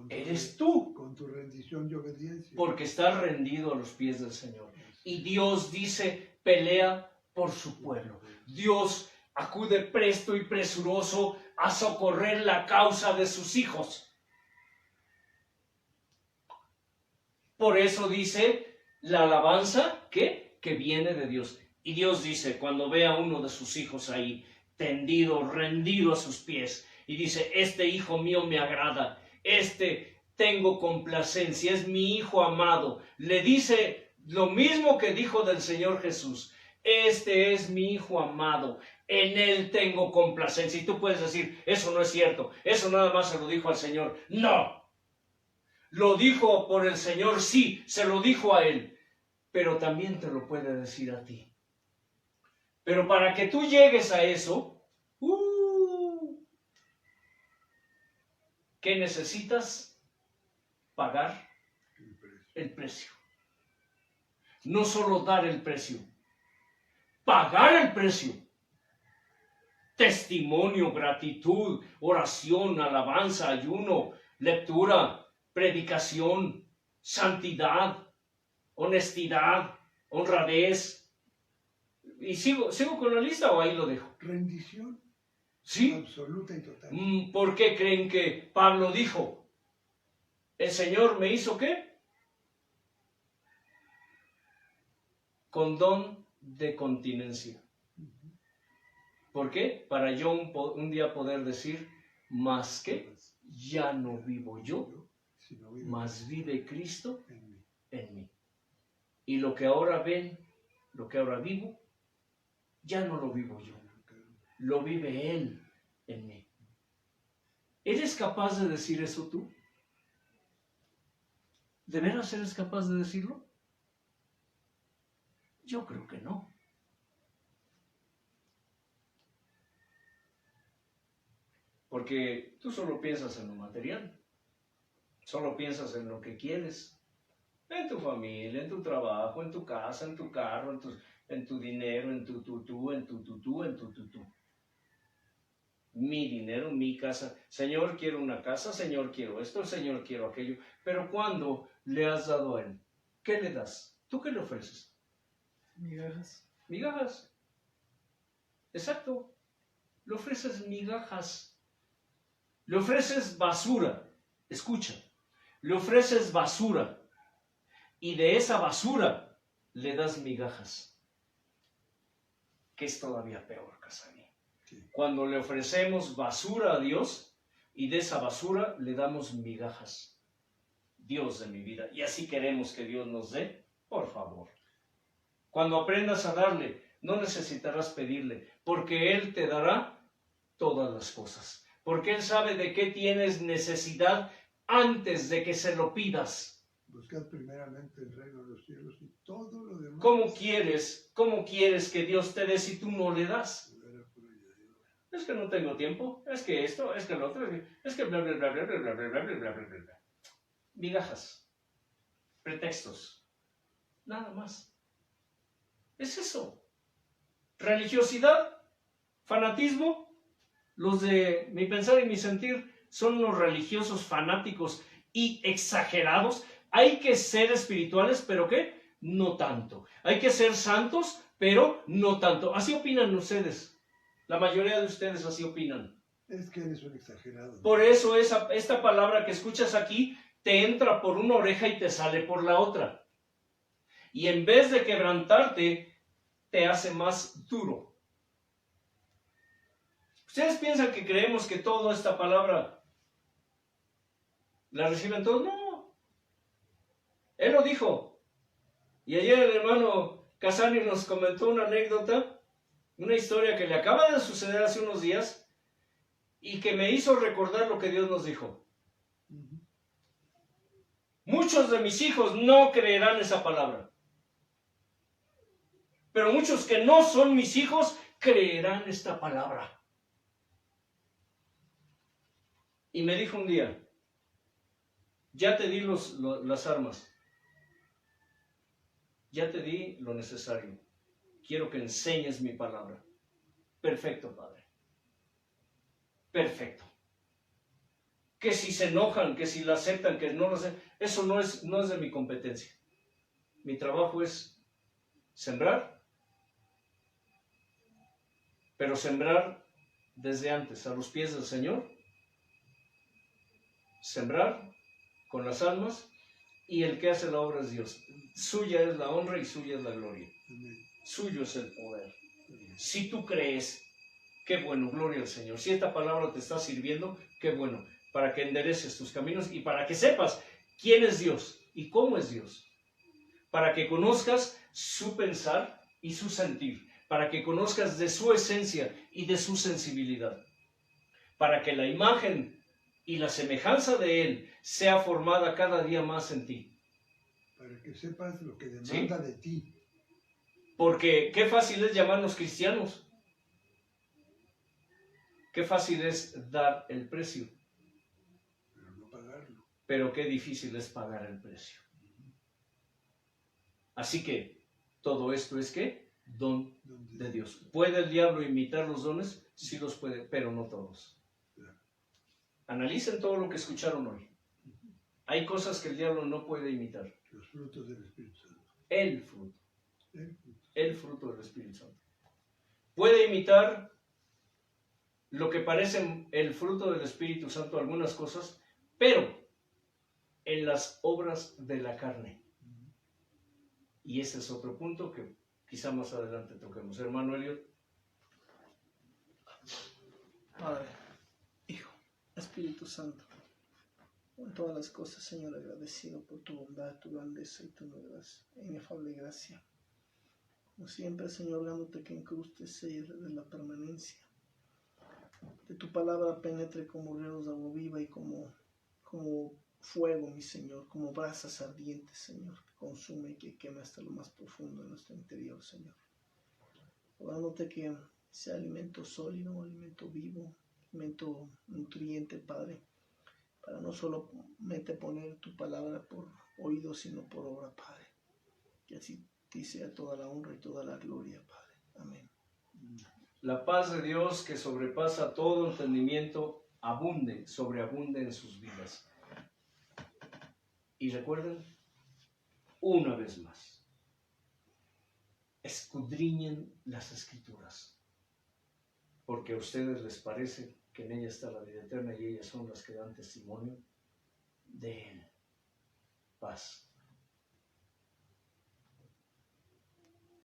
Eres tú. Con tu rendición y obediencia. Porque estás rendido a los pies del Señor. Y Dios dice, pelea por su pueblo. Dios acude presto y presuroso a socorrer la causa de sus hijos. Por eso dice la alabanza que viene de Dios. Y Dios dice, cuando ve a uno de sus hijos ahí, tendido, rendido a sus pies, y dice, este hijo mío me agrada, tengo complacencia, es mi hijo amado. Le dice lo mismo que dijo del Señor Jesús, este es mi hijo amado, en él tengo complacencia. Y tú puedes decir, eso no es cierto, eso nada más se lo dijo al Señor. No, lo dijo por el Señor, sí, se lo dijo a él, pero también te lo puede decir a ti. Pero para que tú llegues a eso, ¿qué necesitas? Pagar el precio. No solo dar el precio, pagar el precio. Testimonio, gratitud, oración, alabanza, ayuno, lectura, predicación, santidad, honestidad, honradez. ¿Y sigo con la lista o ahí lo dejo? Rendición. Sí. Absoluta y total. ¿Por qué creen que Pablo dijo? ¿El Señor me hizo qué? Con don de continencia. ¿Por qué? Para yo un día poder decir, más que ya no vivo yo, mas vive Cristo en mí. Y lo que ahora ven, lo que ahora vivo, ya no lo vivo yo, lo vive Él en mí. ¿Eres capaz de decir eso tú? ¿De veras eres capaz de decirlo? Yo creo que no. Porque tú solo piensas en lo material, solo piensas en lo que quieres, en tu familia, en tu trabajo, en tu casa, en tu carro, en tu dinero, en tu tutú. Mi dinero, mi casa. Señor, quiero una casa, Señor, quiero esto, Señor, quiero aquello. Pero ¿cuándo le has dado a Él? ¿Qué le das? ¿Tú qué le ofreces? Migajas. Migajas. Exacto. Le ofreces migajas. Le ofreces basura. Escucha. Le ofreces basura. Y de esa basura le das migajas. Que es todavía peor, Casaní. Sí. Cuando le ofrecemos basura a Dios y de esa basura le damos migajas. Dios de mi vida. Y así queremos que Dios nos dé, por favor. Cuando aprendas a darle, no necesitarás pedirle, porque Él te dará todas las cosas. Porque Él sabe de qué tienes necesidad antes de que se lo pidas. Buscad primeramente el reino de los cielos y todo lo demás. ¿Cómo quieres que Dios te dé si tú no le das? Es que no tengo tiempo, es que esto, es que lo otro, es que bla, bla, bla, bla, bla, bla, bla, bla, bla, bla, bla, bla. Migajas, pretextos, nada más. Es eso. Religiosidad, fanatismo. Los de mi pensar y mi sentir son unos religiosos fanáticos y exagerados. Hay que ser espirituales, pero ¿qué? No tanto. Hay que ser santos, pero no tanto. Así opinan ustedes. La mayoría de ustedes así opinan. Es que eres un exagerado. Por eso esta palabra que escuchas aquí te entra por una oreja y te sale por la otra. Y en vez de quebrantarte, te hace más duro. ¿Ustedes piensan que creemos que toda esta palabra la reciben todos? No. Él lo dijo. Y ayer el hermano Casani nos comentó una anécdota, una historia que le acaba de suceder hace unos días y que me hizo recordar lo que Dios nos dijo. Muchos de mis hijos no creerán esa palabra. Pero muchos que no son mis hijos creerán esta palabra. Y me dijo un día, ya te di las armas, ya te di lo necesario, quiero que enseñes mi palabra. Perfecto, Padre. Perfecto. Que si se enojan, que si la aceptan, que no lo aceptan, eso no es de mi competencia. Mi trabajo es sembrar, pero sembrar desde antes, a los pies del Señor, sembrar con las almas, y el que hace la obra es Dios. Suya es la honra y suya es la gloria. Amén. Suyo es el poder. Si tú crees, qué bueno, gloria al Señor. Si esta palabra te está sirviendo, qué bueno, para que endereces tus caminos y para que sepas quién es Dios y cómo es Dios. Para que conozcas su pensar y su sentir. Para que conozcas de su esencia y de su sensibilidad. Para que la imagen y la semejanza de Él sea formada cada día más en ti. Para que sepas lo que demanda de ti. Porque qué fácil es llamarnos cristianos. Qué fácil es dar el precio. Pero no pagarlo. Pero qué difícil es pagar el precio. Así que todo esto es ¿qué? Don de Dios. ¿Puede el diablo imitar los dones? Sí los puede, pero no todos. Analicen todo lo que escucharon hoy. Hay cosas que el diablo no puede imitar. Los frutos del Espíritu Santo. El fruto. El fruto. El fruto del Espíritu Santo. Puede imitar lo que parece el fruto del Espíritu Santo, algunas cosas, pero en las obras de la carne. Y ese es otro punto que quizá más adelante toquemos. Hermano Elliot. Padre, Hijo, Espíritu Santo, con todas las cosas, Señor, agradecido por tu bondad, tu grandeza y tu inefable gracia. Como siempre, Señor, dándote que incrustes de la permanencia. De tu palabra penetre como ríos de agua viva y como fuego, mi Señor, como brasas ardientes, Señor, que consume y que quema hasta lo más profundo de nuestro interior, Señor. Rogándote que sea alimento sólido, alimento vivo, alimento nutriente, Padre, para no solamente poner tu palabra por oído, sino por obra, Padre. Que así te sea toda la honra y toda la gloria, Padre. Amén. La paz de Dios que sobrepasa todo entendimiento, sobreabunde en sus vidas. Y recuerden, una vez más, escudriñen las Escrituras, porque a ustedes les parece que en ella está la vida eterna y ellas son las que dan testimonio de Él. Paz.